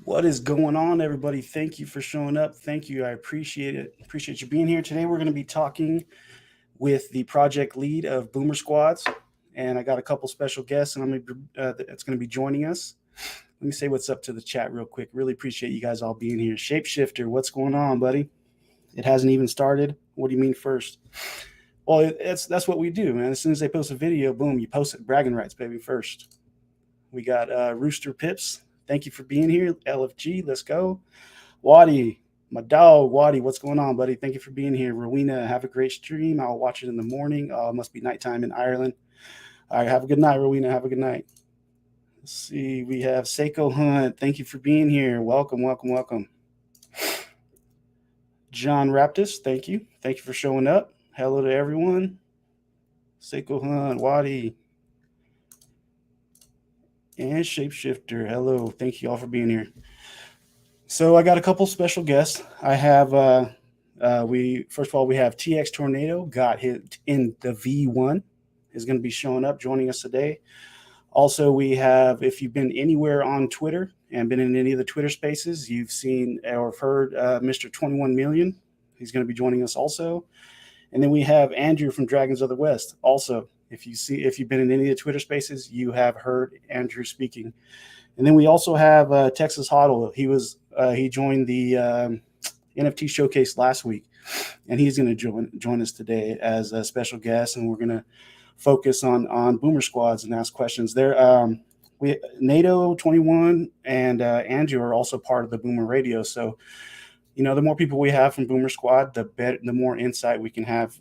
What is going on, everybody? Thank you for showing up. Thank you. I appreciate it. Appreciate you being here. Today, we're going to be talking with the project lead of Boomer Squads, and I got a couple special guests, and that's going to be joining us. Let me say what's up to the chat real quick. Really appreciate you guys all being here. Shapeshifter, what's going on, buddy? It hasn't even started. What do you mean first? Well, that's what we do, man. As soon as they post a video, boom, you post it. Bragging rights, baby, first. We got Rooster Pips. Thank you for being here. LFG, let's go. Waddy, my dog, Waddy, what's going on, buddy? Thank you for being here. Rowena, have a great stream. I'll watch it in the morning. It must be nighttime in Ireland. All right, have a good night, Rowena. Have a good night. Let's see. We have Seiko Hunt. Thank you for being here. Welcome, welcome, welcome. John Raptis, thank you. Thank you for showing up. Hello to everyone. Seiko Hunt, Waddy, and Shapeshifter. Hello. Thank you all for being here. So I got a couple special guests. I have first of all, we have TX Tornado, got hit in the V1, is going to be showing up, joining us today. Also, we have, if you've been anywhere on Twitter and been in any of the Twitter spaces, you've seen or heard Mr. 21 Million. He's going to be joining us also. And then we have Andrew from Dragons of the West. Also, if you've been in any of the Twitter spaces, you have heard Andrew speaking. And then we also have Texas Hodl. He joined the NFT showcase last week, and he's going to join us today as a special guest. And we're going to focus on Boomer Squads and ask questions. NATO 21 and Andrew are also part of the Boomer Radio. So, the more people we have from Boomer Squad, the more insight we can have,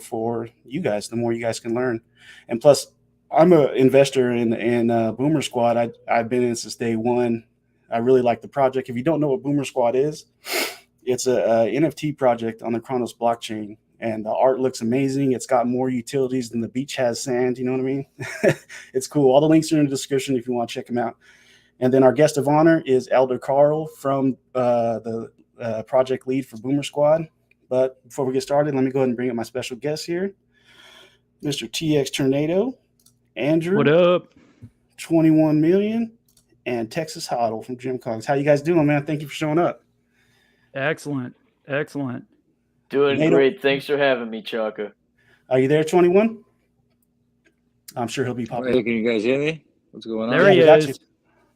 for you guys, the more you guys can learn. And plus, I'm an investor in Boomer Squad. I've been in since day one. I really like the project. If you don't know what Boomer Squad is, it's a NFT project on the Chronos blockchain, and the art looks amazing. It's got more utilities than the beach has sand. You know what I mean? It's cool. All the links are in the description if you want to check them out. And then our guest of honor is Elder Carl from the project lead for Boomer Squad. But before we get started, let me go ahead and bring up my special guest here, Mr. TX Tornado, Andrew. What up? 21 Million, and Texas Hodl from Jim Cogs. How you guys doing, man? Thank you for showing up. Excellent. Doing great. Thanks for having me, Chaka. Are you there, 21? I'm sure he'll be popping. Hey, can you guys hear me? What's going on? There he is.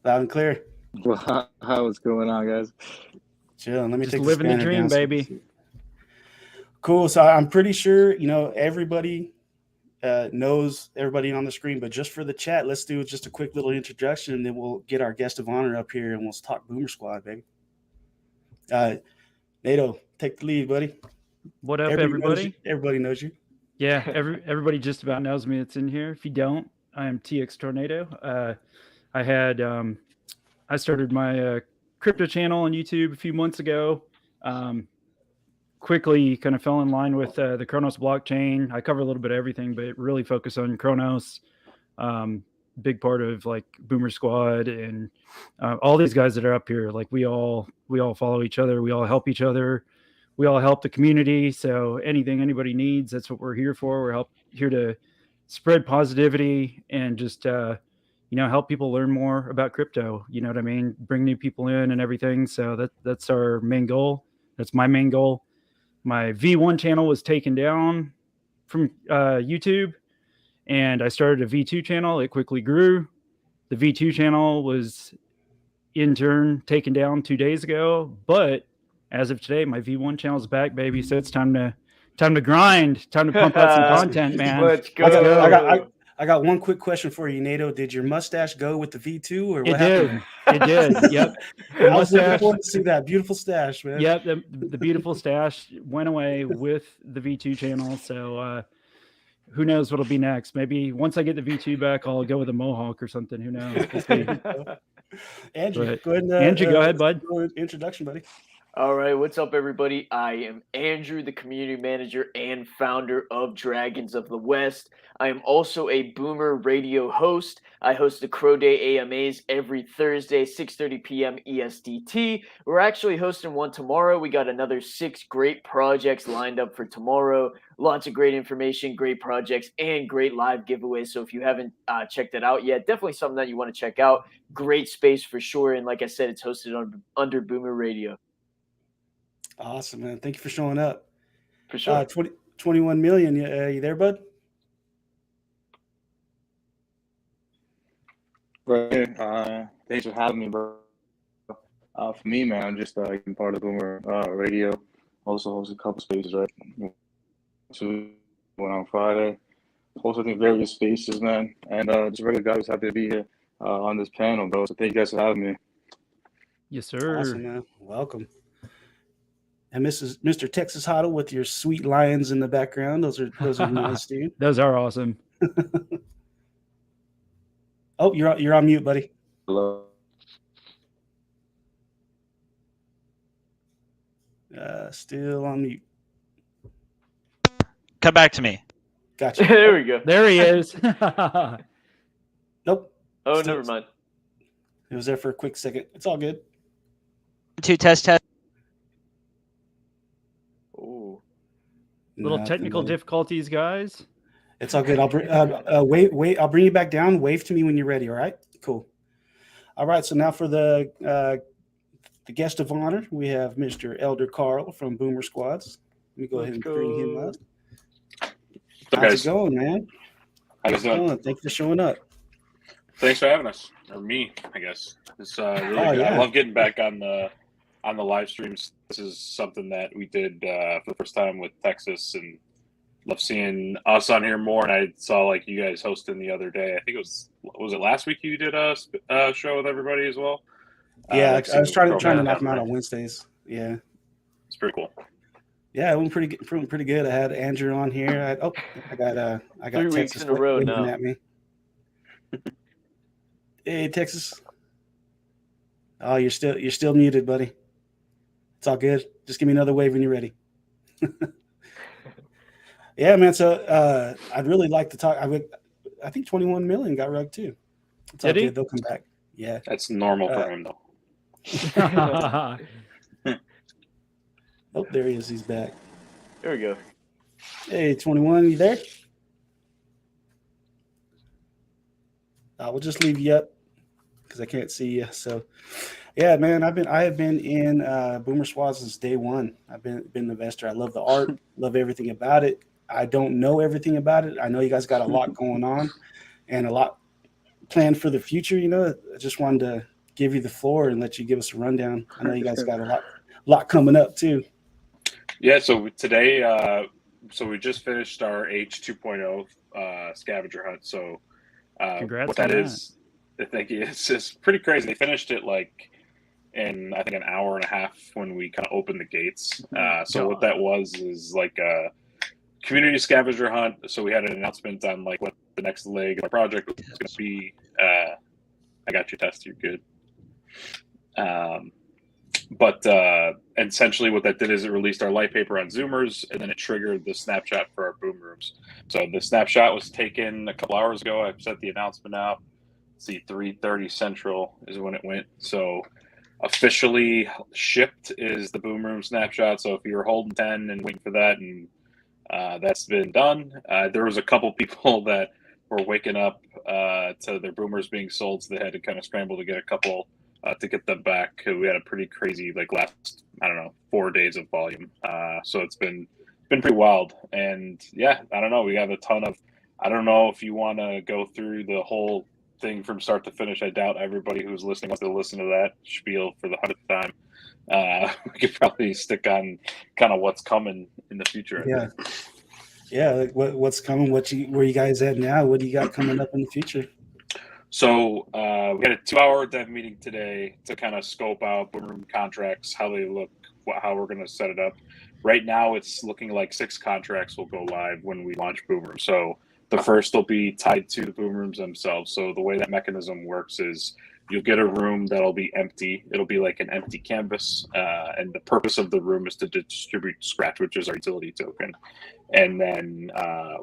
Loud and clear. Well, what's going on, guys? Chill. Let me Just take living the dream, baby. Cool. So I'm pretty sure, everybody knows everybody on the screen, but just for the chat, let's do just a quick little introduction, and then we'll get our guest of honor up here and we'll talk Boomer Squad, baby. NATO, take the lead, buddy. What up, everybody? Everybody knows you. Yeah, everybody just about knows me. It's in here. If you don't, I am TX Tornado. I started my crypto channel on YouTube a few months ago. Quickly kind of fell in line with the Chronos blockchain. I cover a little bit of everything, but really focus on Chronos. Big part of like Boomer Squad and all these guys that are up here. Like we all follow each other. We all help each other. We all help the community. So anything anybody needs, that's what we're here for. We're here to spread positivity and just help people learn more about crypto. You know what I mean? Bring new people in and everything. So that's our main goal. That's my main goal. My V1 channel was taken down from YouTube, and I started a V2 channel. It quickly grew. The V2 channel was in turn taken down 2 days ago, but as of today, my V1 channel is back, baby. So it's time to grind. Time to pump out some content, man. Let's go. I got one quick question for you, NATO. Did your mustache go with the V2 or what happened? It did. Yep. I was looking forward to see that beautiful stash, man. Yep. The beautiful stash went away with the V2 channel. So who knows what'll be next? Maybe once I get the V2 back, I'll go with a mohawk or something. Who knows? We'll see. Andrew, But, go ahead. Andrew, go ahead, bud. Introduction, buddy. All right, what's up, everybody? I am Andrew, the community manager and founder of Dragons of the West. I am also a Boomer radio host. I host the Crow Day AMAs every Thursday, 6:30 p.m. ESDT. We're actually hosting one tomorrow. We got another 6 great projects lined up for tomorrow. Lots of great information, great projects, and great live giveaways. So if you haven't checked it out yet, definitely something that you want to check out. Great space for sure. And like I said, it's hosted under Boomer Radio. Awesome, man. Thank you for showing up. For sure. 21 million. You there, bud? Right. Thanks for having me, bro. For me, man, I'm just being part of Boomer Radio. Also host a couple spaces, right? One on Friday. Also, I think various spaces, man. And just regular guys, happy to be here on this panel, bro. So thank you guys for having me. Yes, sir. Awesome, man. Welcome. And Mr. Texas Huddle with your sweet lions in the background. Those are nice, dude. Those are awesome. Oh, you're on mute, buddy. Hello. Still on mute. Come back to me. Gotcha. There we go. There he is. Nope. Oh, Still- never mind. It was there for a quick second. It's all good. 2 test. Ooh. Little Nothing, technical buddy. difficulties, guys. It's all good. I'll bring wait. I'll bring you back down. Wave to me when you're ready. All right. Cool. All right. So now for the guest of honor, we have Mr. Elder Carl from Boomer Squads. Let me go ahead and bring him up. How's it going, man? How you doing? Thank you for showing up. Thanks for having us, or me, I guess. It's really good. Yeah. I love getting back on the live streams. This is something that we did for the first time with Texas, and love seeing us on here more. And I saw like you guys hosting the other day. I think was it last week you did a show with everybody as well? Yeah, I was trying to program knock them out right? on Wednesdays. Yeah. It's pretty cool. Yeah, it went pretty good. I had Andrew on here. I got 3 weeks Texas in a row waving now. at me. Hey, Texas. Oh, you're still muted, buddy. It's all good. Just give me another wave when you're ready. Yeah, man. So I'd really like to talk. I think 21 million got rugged too. It's all Did he? good. They'll come back. Yeah. That's normal for him, though. Oh, there he is. He's back. There we go. Hey, 21, you there? We'll just leave you up because I can't see you. So, yeah, man, I have been in Boomer Squad since day one. I've been an investor. I love the art, love everything about it. I don't know everything about it. I know you guys got a lot going on and a lot planned for the future. You know, I just wanted to give you the floor and let you give us a rundown. I know you guys got a lot coming up too. Yeah, so today, so we just finished our H 2.0 scavenger hunt. So Congrats what that on is, thank you. It's just pretty crazy. They finished it like in I think an hour and a half when we kind of opened the gates. So what that was is like a community scavenger hunt. So we had an announcement on like what the next leg of our project was going to be. I got your test. You're good. But essentially what that did is it released our light paper on Zoomers, and then it triggered the snapshot for our boom rooms. So the snapshot was taken a couple hours ago. I set the announcement out. See, 3:30 Central is when it went. So officially shipped is the boom room snapshot. So if you're holding 10 and waiting for that, and that's been done. There was a couple people that were waking up to their boomers being sold, so they had to kind of scramble to get a couple to get them back. We had a pretty crazy like last 4 days of volume. So it's been pretty wild. And yeah, I don't know. We have a ton of. I don't know if you want to go through the whole thing from start to finish. I doubt everybody who's listening wants to listen to that spiel for the 100th time. We could probably stick on kind of what's coming in the future. Yeah. Yeah, like what's coming? Where you guys at now? What do you got coming up in the future? So we had a 2-hour dev meeting today to kind of scope out boom room contracts, how they look, how we're going to set it up. Right now, it's looking like 6 contracts will go live when we launch boom room. So the first will be tied to the boom rooms themselves. So the way that mechanism works is you'll get a room that'll be empty. It'll be like an empty canvas, and the purpose of the room is to distribute Scratch, which is our utility token. And then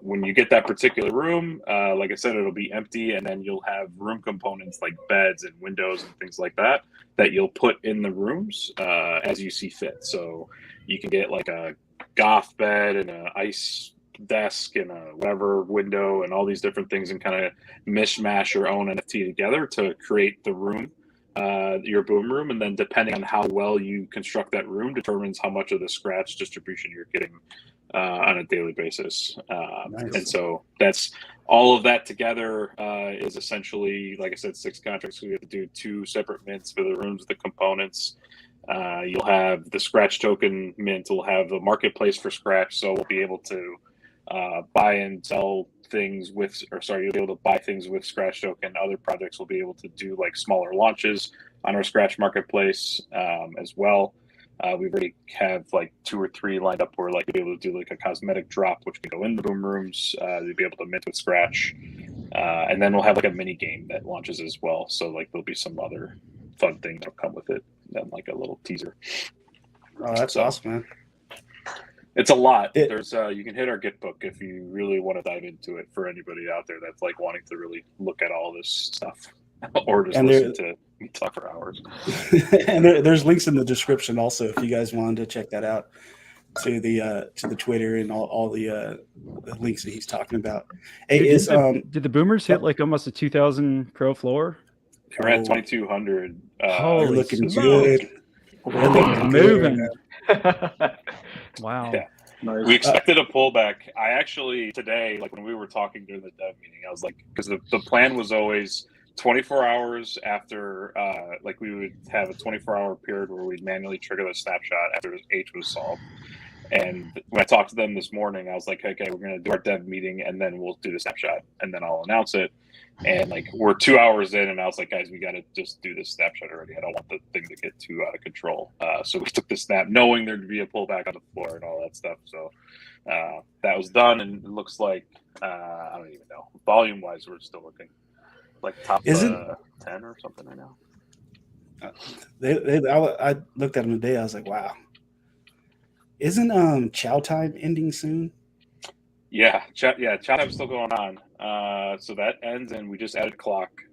when you get that particular room, like I said, it'll be empty, and then you'll have room components like beds and windows and things like that you'll put in the rooms as you see fit. So you can get like a goth bed and an ice desk and a whatever window and all these different things, and kind of mishmash your own NFT together to create the room, your boom room. And then depending on how well you construct that room determines how much of the Scratch distribution you're getting on a daily basis. Nice. And so that's all of that together is essentially, like I said, 6 contracts. We have to do 2 separate mints for the rooms, the components. You'll have the Scratch token mint. We'll have the marketplace for Scratch, so we'll be able to buy and sell things with, you'll be able to buy things with Scratch token. Other projects will be able to do like smaller launches on our Scratch marketplace as well. We already have like 2 or 3 lined up where like you'll be able to do like a cosmetic drop, which can go in the boom rooms. You'll be able to mint with Scratch, and then we'll have like a mini game that launches as well. So like there'll be some other fun things that'll come with it, and like a little teaser. Oh, that's awesome, man. It's a lot. There's you can hit our Git book if you really want to dive into it, for anybody out there that's like wanting to really look at all this stuff, or just listen to me talk for hours. And there's links in the description also if you guys wanted to check that out, to the Twitter and all the links that he's talking about. Hey, did the boomers hit like almost a 2,000 crow floor? We're at 2,200. They're looking good. They're looking moving. Wow. Yeah. Nice. We expected a pullback. I actually today, like when we were talking during the dev meeting, I was like, because the plan was always 24 hours after, like we would have a 24-hour period where we'd manually trigger the snapshot after H was solved. And when I talked to them this morning, I was like, okay, we're going to do our dev meeting and then we'll do the snapshot and then I'll announce it. And like we're 2 hours in, and I was like, guys, we got to just do this snapshot already. I don't want the thing to get too out of control. So we took the snap, knowing there'd be a pullback on the floor and all that stuff. So that was done, and it looks like I don't even know. Volume wise, we're still looking like top 10 or something right now. I looked at them today. I was like, wow. Isn't chow time ending soon? Yeah, chow time's still going on. So that ends, and we just added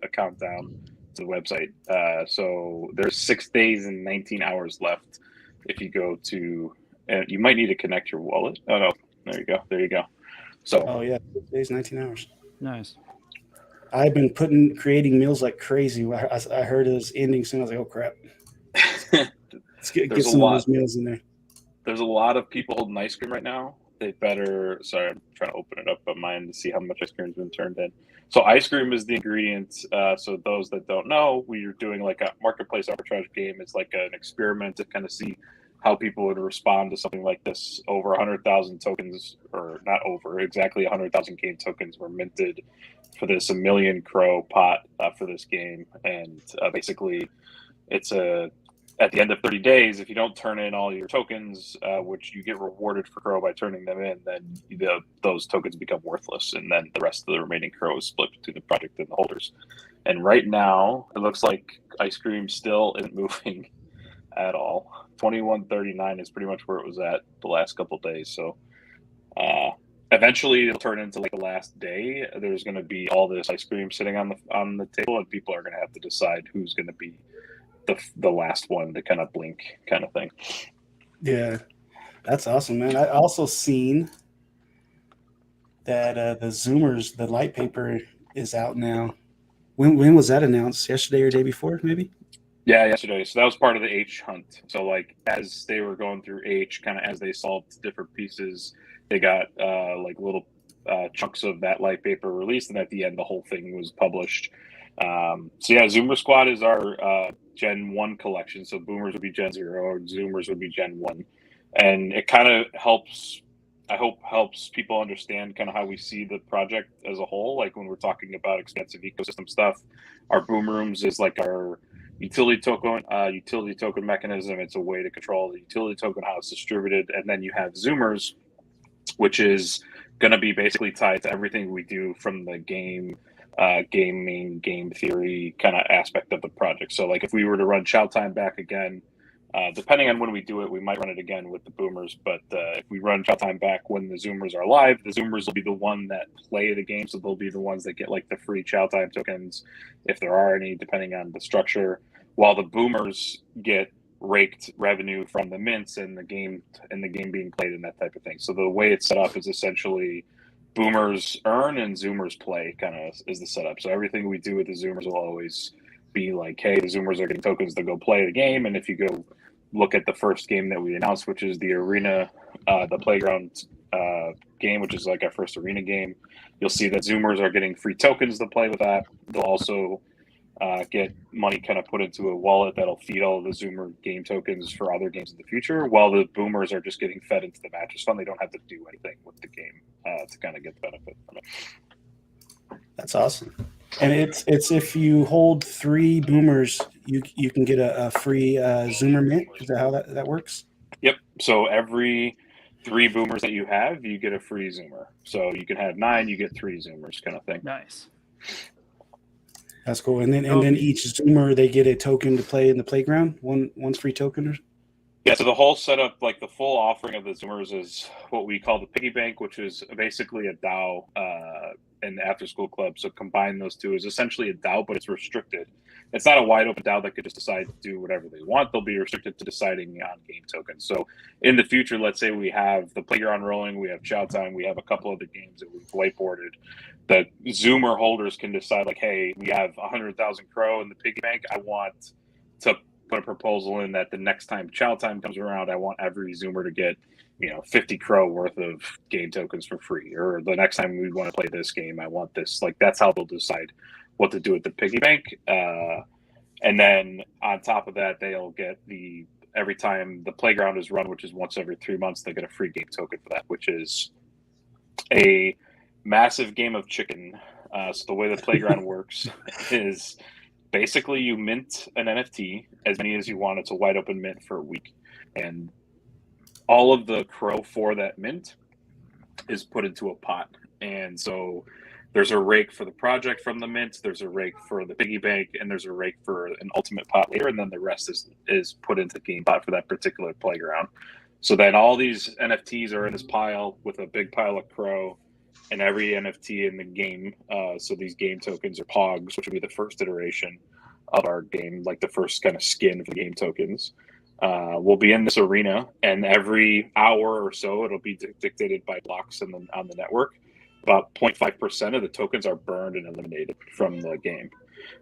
a countdown to the website. So there's 6 days and 19 hours left. If you go to, you might need to connect your wallet. Oh no, there you go. So oh yeah, 6 days, 19 hours. Nice. I've been creating meals like crazy. I heard it was ending soon. I was like, oh crap. Let's get some of those meals in there. There's a lot of people holding ice cream right now. They better, sorry, I'm trying to open it up on mine to see how much ice cream's been turned in. So ice cream is the ingredient. So those that don't know, we are doing like a marketplace arbitrage game. It's like an experiment to kind of see how people would respond to something like this. Over 100,000 tokens, or not over, exactly 100,000 game tokens were minted for this 1 million crow pot for this game. And basically it's at the end of 30 days, if you don't turn in all your tokens, which you get rewarded for crow by turning them in, then those tokens become worthless, and then the rest of the remaining crow is split between the project and the holders. And right now, it looks like ice cream still isn't moving at all. 21.39 is pretty much where it was at the last couple of days. So eventually, it'll turn into like the last day. There's going to be all this ice cream sitting on the table, and people are going to have to decide who's going to be the last one to kind of blink, kind of thing. Yeah, that's awesome, man. I also seen that the Zoomers, the light paper, is out now. When was that announced? Yesterday or day before, maybe? Yeah, yesterday. So that was part of the H hunt. So like as they were going through H, kind of as they solved different pieces, they got like little chunks of that light paper released, and at the end, the whole thing was published. So yeah, Zoomer Squad is our Gen 1 collection. So Boomers would be Gen 0, or Zoomers would be Gen 1. And it kind of helps, I hope helps people understand kind of how we see the project as a whole. Like when we're talking about expansive ecosystem stuff, our Boom Rooms is like our utility token mechanism. It's a way to control the utility token, how it's distributed. And then you have Zoomers, which is going to be basically tied to everything we do from the game gaming, game theory kind of aspect of the project. So like if we were to run Chow Time back again, depending on when we do it, we might run it again with the Boomers. But if we run Chow Time back when the Zoomers are live, the Zoomers will be the one that play the game. So they'll be the ones that get like the free Chow Time tokens, if there are any, depending on the structure, while the Boomers get raked revenue from the mints and the game being played and that type of thing. So the way it's set up is essentially Boomers earn and Zoomers play, kind of is the setup. So everything we do with the Zoomers will always be like, hey, the Zoomers are getting tokens to go play the game. And if you go look at the first game that we announced, which is the arena, the playground game, which is like our first arena game, you'll see that Zoomers are getting free tokens to play with that. They'll also get money kind of put into a wallet that'll feed all the Zoomer game tokens for other games in the future, while the Boomers are just getting fed into the matches fund. They don't have to do anything with the game to kind of get the benefit from it. That's awesome. And it's if you hold 3 Boomers, you can get a free Zoomer mint. Is that how that works? Yep. So every 3 Boomers that you have, you get a free Zoomer. So you can have 9, you get 3 Zoomers, kind of thing. Nice. That's cool. And then each Zoomer, they get a token to play in the playground. One's free token. Or... Yeah, so the whole setup, like the full offering of the Zoomers, is what we call the piggy bank, which is basically a DAO in the after school club. So combine those two is essentially a DAO, but it's restricted. It's not a wide open DAO that could just decide to do whatever they want. They'll be restricted to deciding on game tokens. So in the future, let's say we have the playground rolling, we have Chow Time, we have a couple of the games that we've whiteboarded. The Zoomer holders can decide, like, hey, we have 100,000 Crow in the piggy bank. I want to put a proposal in that the next time Chow Time comes around, I want every Zoomer to get 50 Crow worth of game tokens for free. Or the next time we want to play this game, I want this. Like, that's how they'll decide what to do with the piggy bank. And then on top of that, they'll get every time the playground is run, which is once every 3 months, they get a free game token for that, which is a massive game of chicken. So the way the playground works is basically you mint an NFT, as many as you want. It's a wide open mint for a week. And all of the Crow for that mint is put into a pot. And so there's a rake for the project from the mint, there's a rake for the piggy bank, and there's a rake for an ultimate pot later. And then the rest is put into the game pot for that particular playground. So then all these NFTs are in this pile with a big pile of Crow and every NFT in the game. So these game tokens are POGs, which would be the first iteration of our game, like the first kind of skin for the game tokens. Will be in this arena, and every hour or so, it'll be dictated by blocks on the network. About 0.5% of the tokens are burned and eliminated from the game.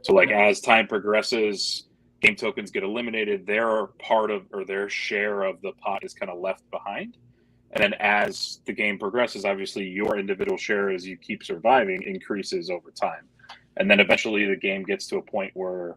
So like as time progresses, game tokens get eliminated, their part of, or their share of the pot is kind of left behind. And then as the game progresses, obviously your individual share as you keep surviving increases over time. And then eventually the game gets to a point where,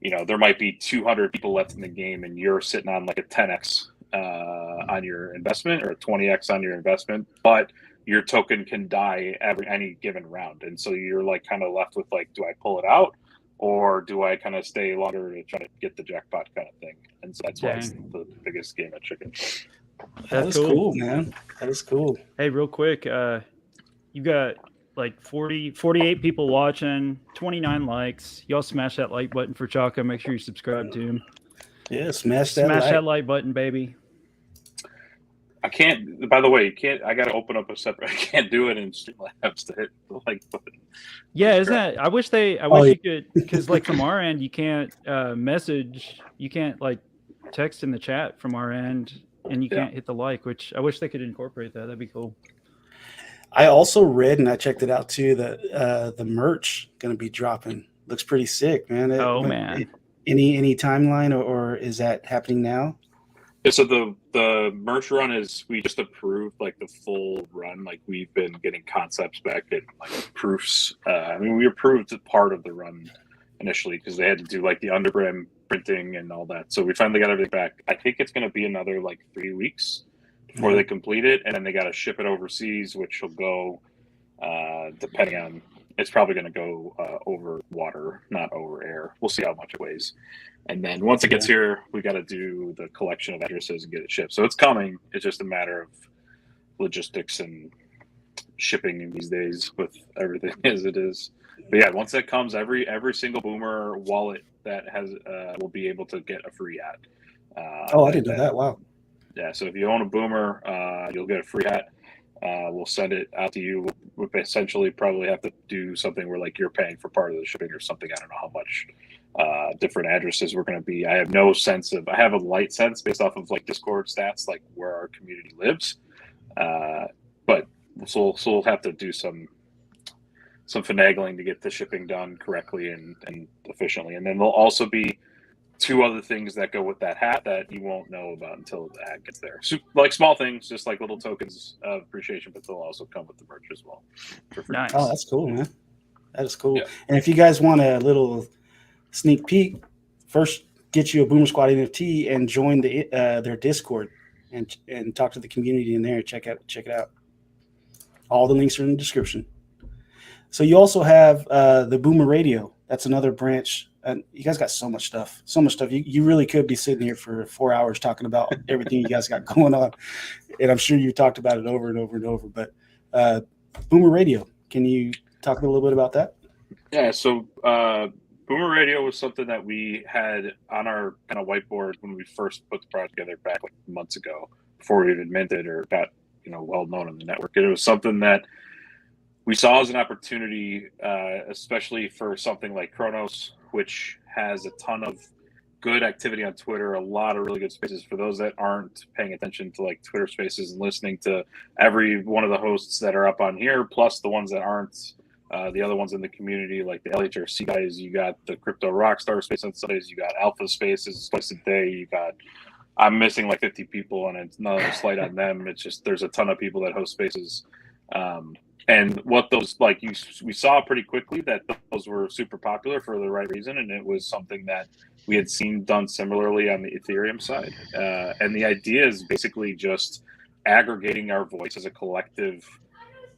there might be 200 people left in the game and you're sitting on like a 10x on your investment or a 20x on your investment, but your token can die any given round. And so you're like kind of left with like, do I pull it out or do I kind of stay longer to try to get the jackpot kind of thing? And so that's why it's the biggest game of chicken. That's cool, man. That is cool. Hey, real quick, you got like 48 people watching, 29 likes. Y'all smash that like button for Chaka. Make sure you subscribe to him. Yeah, smash that like button, baby. I can't, by the way, I got to open up a separate, I can't do it in Streamlabs to hit the like button. Yeah, isn't that, I wish you could, because like from our end, you can't message, you can't like text in the chat from our end, and you can't hit the like, which I wish they could incorporate that. That'd be cool. I also read, and I checked it out too, that the merch going to be dropping. Looks pretty sick, man. Man. Any timeline or is that happening now? Yeah, so the merch run is, we just approved like the full run. Like we've been getting concepts back and like proofs. We approved part of the run initially because they had to do like the underbrim printing and all that. So we finally got everything back. I think it's going to be another like 3 weeks before they complete it. And then they got to ship it overseas, which will go, depending on, it's probably going to go over water, not over air. We'll see how much it weighs. And then once it gets here, we got to do the collection of addresses and get it shipped. So it's coming. It's just a matter of logistics and shipping these days with everything as it is. But yeah, once that comes, every single Boomer wallet that has will be able to get a free hat. I didn't know that. Wow. Yeah, so if you own a Boomer, you'll get a free hat. We'll send it out to you. We'll essentially probably have to do something where like you're paying for part of the shipping or something. I don't know how much different addresses we're going to be. I have no sense of. I have a light sense based off of like Discord stats, like where our community lives. But so we'll have to do some finagling to get the shipping done correctly and efficiently. And then there'll also be 2 other things that go with that hat that you won't know about until the hat gets there. So, like small things, just like little tokens of appreciation, but they'll also come with the merch as well. For free. Nice. Oh, that's cool, man. That is cool. Yeah. And if you guys want a little sneak peek, first get you a Boomer Squad NFT and join their Discord and talk to the community in there. Check it out. All the links are in the description. So you also have the Boomer Radio. That's another branch. And you guys got so much stuff. You really could be sitting here for 4 hours talking about everything you guys got going on. And I'm sure you talked about it over and over and over. But Boomer Radio, can you talk a little bit about that? Yeah, so Boomer Radio was something that we had on our kind of whiteboard when we first put the project together back like months ago, before we even minted or got well known on the network. And it was something that we saw as an opportunity, especially for something like Chronos, which has a ton of good activity on Twitter, a lot of really good spaces. For those that aren't paying attention to like Twitter spaces and listening to every one of the hosts that are up on here, plus the ones that aren't, the other ones in the community, like the LHRC guys, you got the Crypto Rockstar space on Sundays, you got Alpha Spaces twice a day, you got, I'm missing like 50 people, and it's not a slight on them. It's just there's a ton of people that host spaces. And what those we saw pretty quickly that those were super popular for the right reason, and it was something that we had seen done similarly on the Ethereum side. And the idea is basically just aggregating our voice as a collective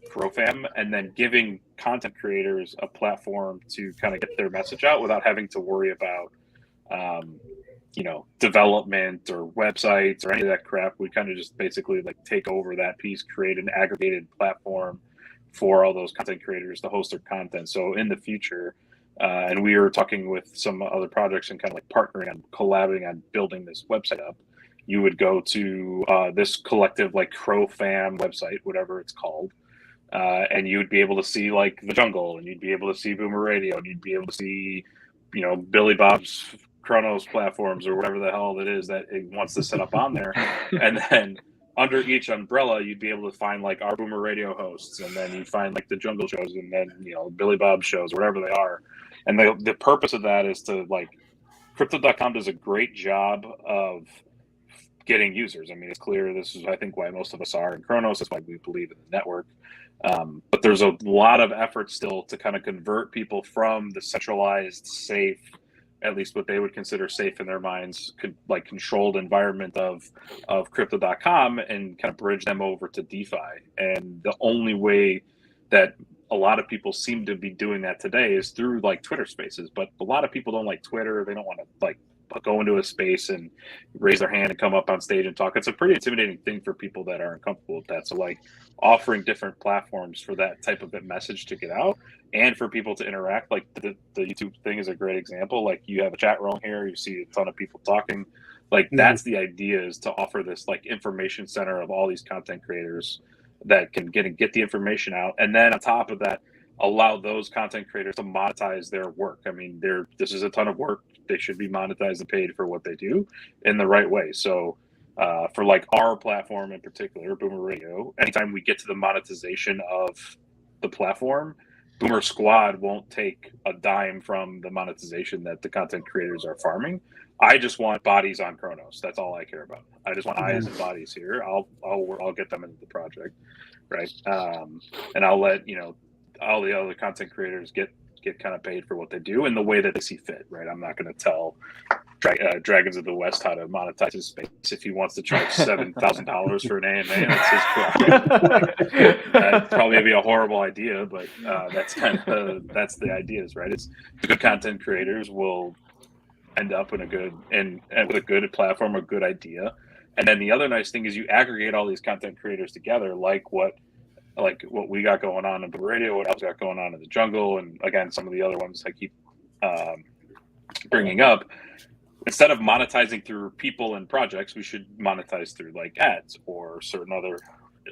CRO-fam, and then giving content creators a platform to kind of get their message out without having to worry about development or websites or any of that crap. We kind of just basically like take over that piece, create an aggregated platform for all those content creators to host their content. So in the future, and we were talking with some other projects and kind of like partnering and collaborating on building this website up, you would go to this collective like CRO-fam website, whatever it's called, and you would be able to see like the Jungle, and you'd be able to see Boomer Radio, and you'd be able to see, Billy Bob's Chronos platforms or whatever the hell it is that it wants to set up on there. And then under each umbrella, you'd be able to find like our Boomer Radio hosts, and then you find like the Jungle shows, and then Billy Bob shows, whatever they are. And the purpose of that is to like, Crypto.com does a great job of getting users. I mean, it's clear this is, I think, why most of us are in Chronos. That's why we believe in the network. But there's a lot of effort still to kind of convert people from the centralized, safe, at least what they would consider safe in their minds, like controlled environment of Crypto.com, and kind of bridge them over to DeFi. And the only way that a lot of people seem to be doing that today is through like Twitter spaces. But a lot of people don't like Twitter. They don't want to like go into a space and raise their hand and come up on stage and talk. It's a pretty intimidating thing for people that aren't comfortable with that. So like offering different platforms for that type of a message to get out and for people to interact, like the YouTube thing is a great example. Like you have a chat room here, you see a ton of people talking. Like that's the idea, is to offer this like information center of all these content creators that can get the information out. And then on top of that, allow those content creators to monetize their work. I mean, this is a ton of work. They should be monetized and paid for what they do in the right way. So for like our platform in particular, Boomer Radio, anytime we get to the monetization of the platform, Boomer Squad won't take a dime from the monetization that the content creators are farming. I just want bodies on Chronos. That's all I care about. I just want eyes and bodies here. I'll get them into the project, right? And I'll let all the other content creators get kind of paid for what they do in the way that they see fit, right? I'm not going to tell Dragons of the West how to monetize his space. If he wants to charge $7,000 for an AMA, that's his project. That'd probably be a horrible idea, but that's that's the ideas, right? It's the good content creators will end up in with a good platform, a good idea. And then the other nice thing is you aggregate all these content creators together, like what like what we got going on in the radio, what else got going on in the jungle, and again, some of the other ones I keep bringing up. Instead of monetizing through people and projects, we should monetize through like ads or certain other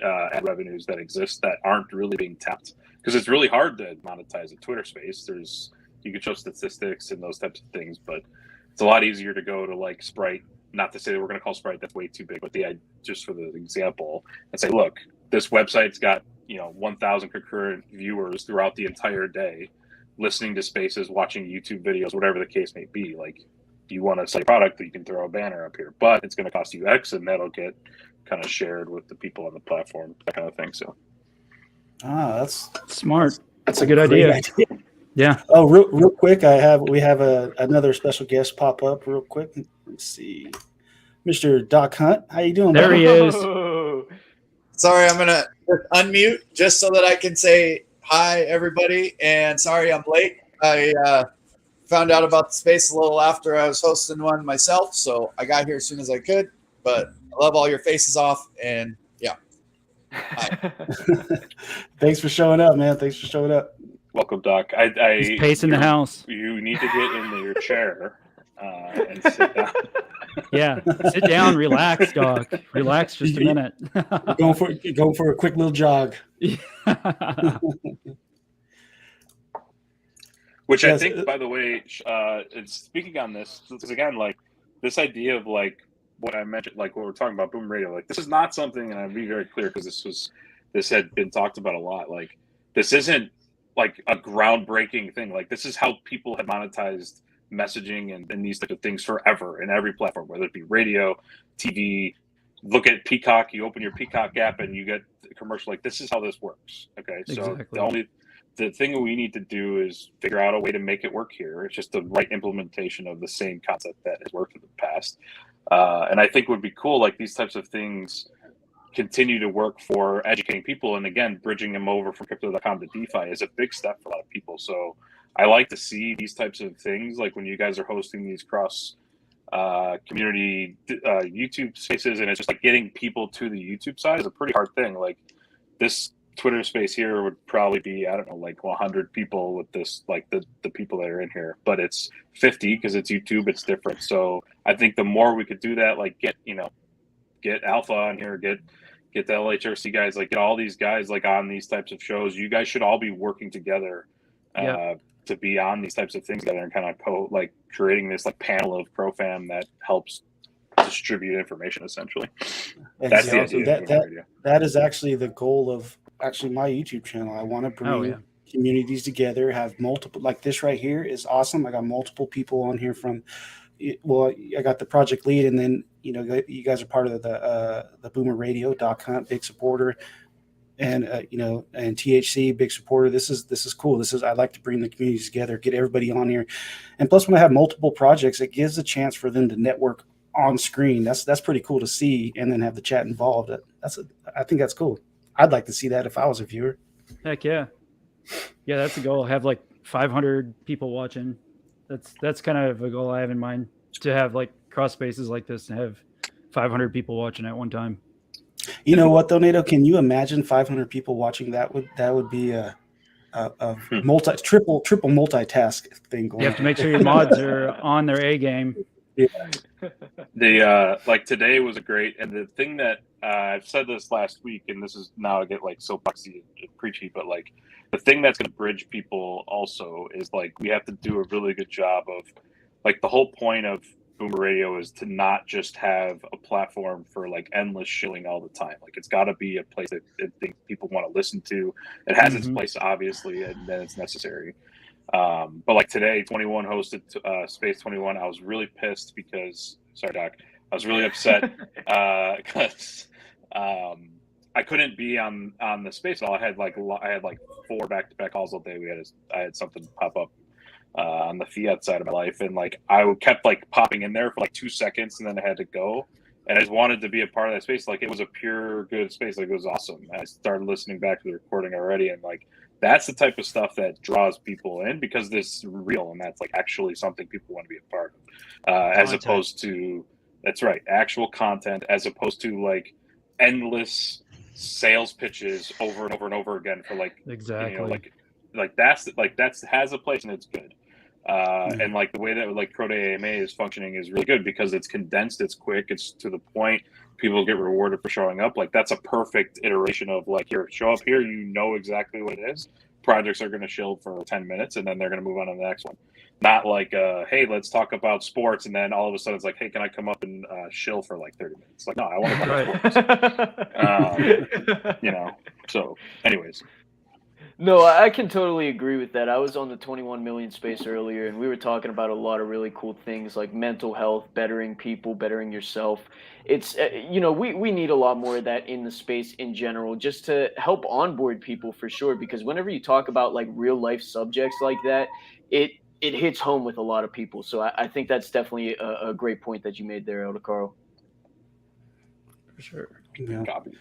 ad revenues that exist that aren't really being tapped. Because it's really hard to monetize a Twitter space. You can show statistics and those types of things, but it's a lot easier to go to like Sprite. Not to say that we're going to call Sprite, that's way too big, but just for the example, and say, look, this website's got 1,000 concurrent viewers throughout the entire day, listening to spaces, watching YouTube videos, whatever the case may be. Like, you want to sell a product, you can throw a banner up here, but it's going to cost you X, and that'll get kind of shared with the people on the platform, that kind of thing. So, that's Smart. That's a good idea. Yeah. Oh, real quick, we have another special guest pop up real quick. Let's see, Mr. Doc Hunt. How you doing? There buddy? he is. Sorry, I'm gonna unmute just so that I can say hi, everybody. And sorry, I'm late. I found out about the space a little after I was hosting one myself, so I got here as soon as I could. But I love all your faces off, and yeah. Hi. Thanks for showing up, man. Thanks for showing up. welcome, Doc. He's pacing the house. You need to get in your chair and sit down. Yeah, sit down, relax, Doc. Relax just a minute. going for a quick little jog. Which I think, by the way, it's speaking on this, because again, like this idea of like what I mentioned, like what we're talking about, Boom Radio, like this is not something, and I'll be very clear because this had been talked about a lot. Like this isn't like a groundbreaking thing. Like this is how people have monetized messaging and these types of things forever in every platform, whether it be radio, TV. Look at Peacock. You open your Peacock app and you get a commercial. Like this is how this works. Okay, Exactly. So the thing we need to do is figure out a way to make it work here. It's just the right implementation of the same concept that has worked in the past. And I think would be cool, like these types of things continue to work for educating people. And again, bridging them over from crypto.com to DeFi is a big step for a lot of people. So I like to see these types of things, like when you guys are hosting these cross community YouTube spaces, and it's just like getting people to the YouTube side is a pretty hard thing. Like this Twitter space here would probably be, I don't know, like 100 people with this, like the people that are in here, but it's 50 because it's YouTube, it's different. So I think the more we could do that, like get Alpha on here, get the LHRC guys, like get all these guys like on these types of shows. You guys should all be working together to be on these types of things together and kind of creating this like panel of ProFam that helps distribute information essentially. That's the idea. That is actually the goal of my YouTube channel. I want to bring communities together, have multiple, like this right here is awesome. I got multiple people on here from, well, I got the project lead, and then you guys are part of the Boomer Radio. Doc Hunt, big supporter, and and THC, big supporter. This is cool. I'd like to bring the communities together, get everybody on here, and plus when I have multiple projects, it gives a chance for them to network on screen. That's pretty cool to see, and then have the chat involved. I think that's cool. I'd like to see that if I was a viewer. Heck yeah. Yeah, that's a goal. Have like 500 people watching. That's kind of a goal I have in mind, to have like cross spaces like this and have 500 people watching at one time. You know what though, Nato? Can you imagine 500 people watching? That would be a triple multitask thing going on. You have to make sure your mods are on their A game. Yeah. Like today was a great, and the thing that I've said this last week, and this is now I get like soapboxy and preachy, but like the thing that's going to bridge people also is like we have to do a really good job of, like, the whole point of Boomer Radio is to not just have a platform for like endless shilling all the time. Like it's got to be a place that people want to listen to. It has its place obviously, and then it's necessary. But like today, 21 hosted Space 21. I was really pissed because, sorry, Doc, I was really upset because I couldn't be on the space at all. I had like 4 back-to-back calls all day. I had something pop up on the fiat side of my life, and like I kept like popping in there for like 2 seconds, and then I had to go. And I just wanted to be a part of that space. Like it was a pure good space. Like it was awesome. And I started listening back to the recording already, and like that's the type of stuff that draws people in because this is real, and that's like actually something people want to be a part of, as opposed to, that's right, actual content, as opposed to like endless sales pitches over and over and over again for like Exactly. you know, like that's has a place and it's good. And like the way that like Pro Day AMA is functioning is really good because it's condensed, it's quick, it's to the point. People get rewarded for showing up. Like that's a perfect iteration of like, here, show up here, you know exactly what it is. Projects are going to chill for 10 minutes and then they're going to move on to the next one. Not like, hey, let's talk about sports, and then all of a sudden it's like, hey, can I come up and shill for like 30 minutes? Like, no, I want to talk sports. You know. So, anyways. No, I can totally agree with that. I was on the 21 million space earlier, and we were talking about a lot of really cool things like mental health, bettering people, bettering yourself. It's, we need a lot more of that in the space in general, just to help onboard people for sure. Because whenever you talk about like real life subjects like that, it hits home with a lot of people. So I think that's definitely a great point that you made there, Elder Carl. For sure. Yeah. Copy.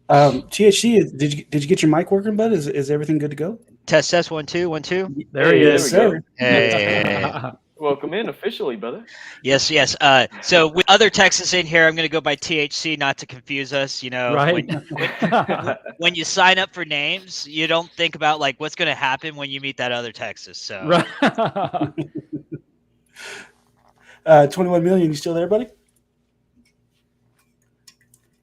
THC, did you get your mic working, bud? Is everything good to go? Test 1 2 1 2. There he is. There we go. Hey. Welcome in officially, brother. Yes. So with other Texans in here, I'm going to go by THC, not to confuse us. You know, Right. when you sign up for names, you don't think about like what's going to happen when you meet that other Texas. So Right. 21 million, you still there, buddy?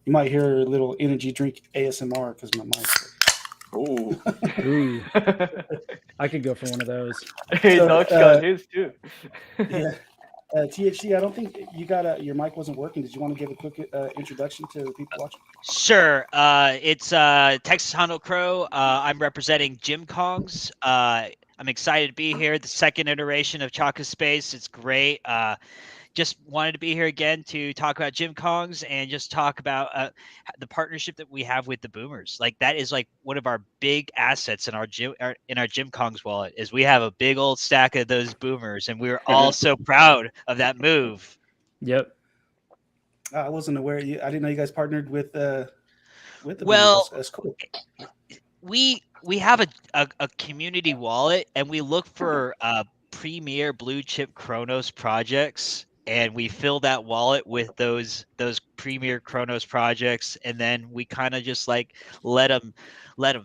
You might hear a little energy drink ASMR because my mic's. Ooh. Ooh. I could go for one of those. Hey, So, Doc's got his too. Yeah. THC, I don't think you got your mic wasn't working. Did you want to give a quick introduction to the people watching? sure. It's Texas Hondo Crow. I'm representing Jim Kongs. I'm excited to be here. The second iteration of Chaka Space. It's great. Just wanted to be here again to talk about Jim Kongs and just talk about the partnership that we have with the Boomers. Like that is like one of our big assets in our Jim Kongs wallet is we have a big old stack of those Boomers, and we were all so proud of that move. Yep. I wasn't aware. I didn't know you guys partnered with the. Well, that's cool. We have a community wallet, and we look for premier blue chip Chronos projects. And we fill that wallet with those premier Chronos projects, and then we kind of just like let them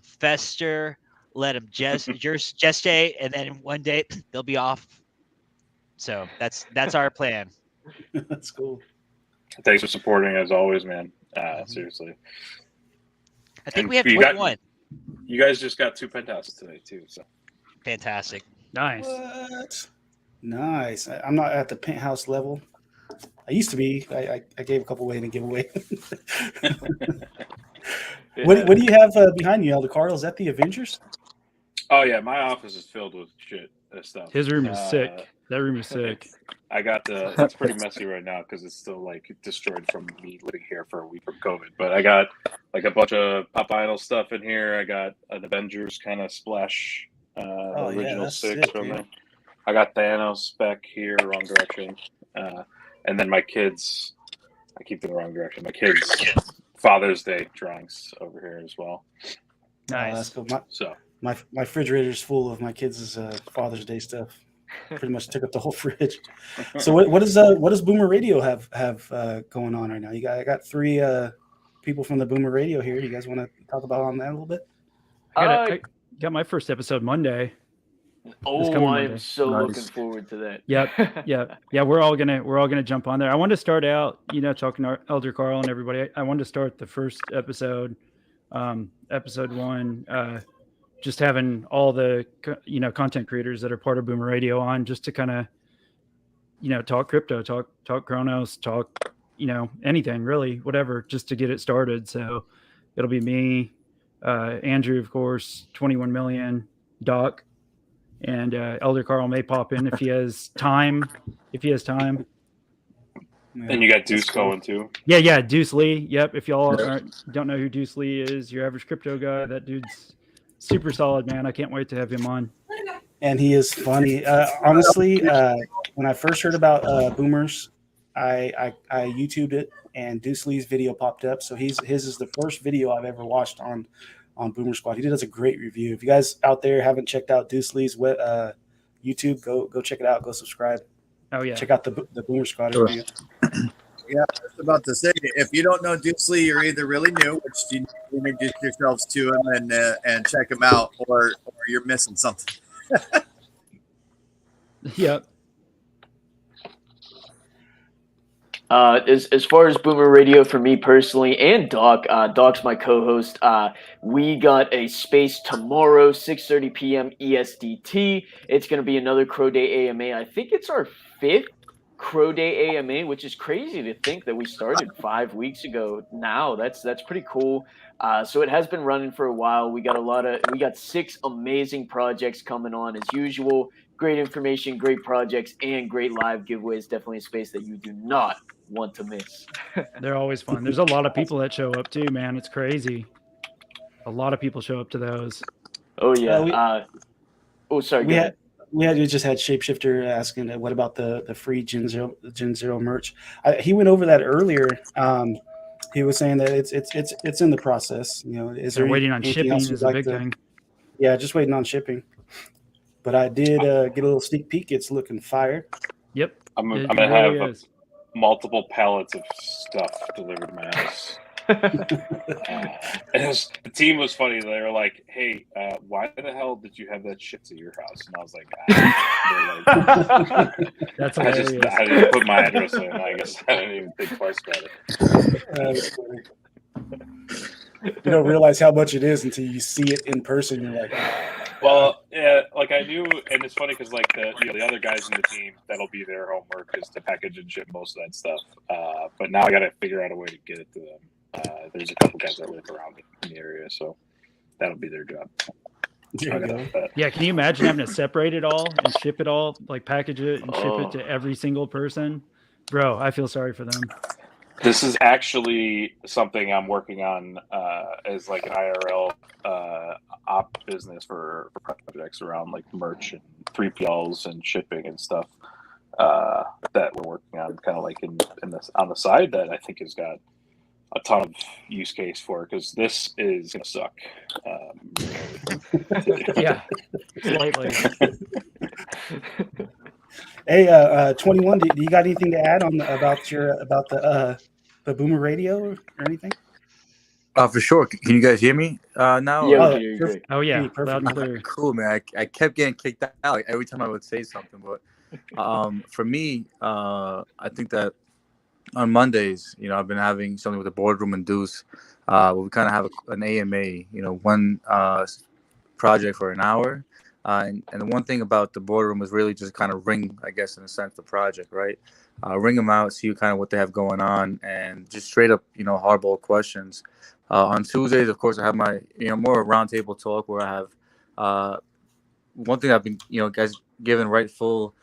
fester, let them gestate, and then one day they'll be off. So that's our plan. That's cool. Thanks for supporting as always, man. Seriously. I think And we have you 21. You guys just got 2 penthouses today too. So Fantastic. Nice. What? Nice. I'm not at the penthouse level. I used to be. I gave a couple away in a giveaway. What do you have behind you, Elder Carl? Is that the Avengers? Oh yeah, my office is filled with shit stuff. His room is sick. That room is sick. I got it's pretty messy right now because it's still like destroyed from me living here for a week from COVID. But I got like a bunch of Pop Idol stuff in here. I got an Avengers kind of splash original that's 6 sick, from dude. there. I got Thanos spec here, wrong direction. And then my kids, I keep in the wrong direction. My kids' Father's Day drawings over here as well. Nice. That's cool. So My refrigerator's full of my kids' Father's Day stuff. Pretty much took up the whole fridge. So what does Boomer Radio have going on right now? I got 3 people from the Boomer Radio here. You guys want to talk about on that a little bit? I got my first episode Monday. Oh, coming I'm Monday. so Nice. looking forward to that. Yep. Yeah. We're all gonna jump on there. I wanted to start out, talking to Elder Carl and everybody. I wanted to start the first episode, episode 1, just having all the content creators that are part of Boomer Radio on, just to kind of talk crypto, talk Chronos, talk anything really, whatever, just to get it started. So it'll be me, Andrew, of course, 21 million, Doc. And Elder Carl may pop in if he has time. Yeah, and you got Deuce cool. going too. Yeah, Deuce Lee. Yep. If y'all don't know who Deuce Lee is, your average crypto guy, that dude's super solid, man. I can't wait to have him on. And he is funny. Honestly, when I first heard about Boomers, I YouTubed it, and Deuce Lee's video popped up. So his is the first video I've ever watched on Boomer Squad. He does a great review. If you guys out there haven't checked out Deuce Lee's YouTube, go check it out. Go subscribe. Oh yeah. Check out the Boomer Squad. Sure. Review. Yeah, I was about to say, if you don't know Deucely, you're either really new, which you need to introduce yourselves to him and check him out, or you're missing something. Yep. As far as Boomer Radio for me personally, and Doc, Doc's my co-host. We got a space tomorrow, 6:30 p.m. ESDT. It's going to be another Crow Day AMA. I think it's our 5th Crow Day AMA, which is crazy to think that we started 5 weeks ago. Now that's pretty cool. So it has been running for a while. We got 6 amazing projects coming on as usual. Great information, great projects, and great live giveaways. Definitely a space that you do not want to miss. They're always fun. There's a lot of people that show up too, man. It's crazy. A lot of people show up to those. Oh yeah. Sorry. We just had Shapeshifter asking what about the free Gen Zero merch. He went over that earlier. He was saying that it's in the process. You know, is there waiting on shipping is a big thing. Yeah, just waiting on shipping. But I did get a little sneak peek. It's looking fire. Yep. I'm gonna have multiple pallets of stuff delivered to my house. The team was funny. They were like, "Hey, why the hell did you have that shit to your house?" And I was like, "That's hilarious." I didn't put my address in. I guess I didn't even think twice about it. You don't realize how much it is until you see it in person. You're like, well, yeah, like I knew, and it's funny because like the other guys in the team, that'll be their homework is to package and ship most of that stuff. But now I got to figure out a way to get it to them. There's a couple guys that live around in the area, so that'll be their job. Yeah, can you imagine having to separate it all and ship it all, like package it and ship it to every single person? Bro, I feel sorry for them. This is actually something I'm working on as like an IRL op business for projects around like merch and 3PLs and shipping and stuff that we're working on, kind of like in this on the side that I think has got a ton of use case for, because this is gonna suck. Yeah, slightly. Hey, 21. Do you got anything to add about the Boomer Radio or anything? For sure. Can you guys hear me now? Yeah, oh yeah, perfect. Loud and clear. Cool, man. I kept getting kicked out like, every time I would say something. But for me, I think that on Mondays, I've been having something with the boardroom and Deuce. Where we kind of have an AMA, one project for an hour. And the one thing about the boardroom is really just kind of ring, I guess, in a sense, the project, right? Ring them out, see kind of what they have going on, and just straight up, hardball questions. On Tuesdays, of course, I have my, more roundtable talk where I have one thing I've been, guys given rightful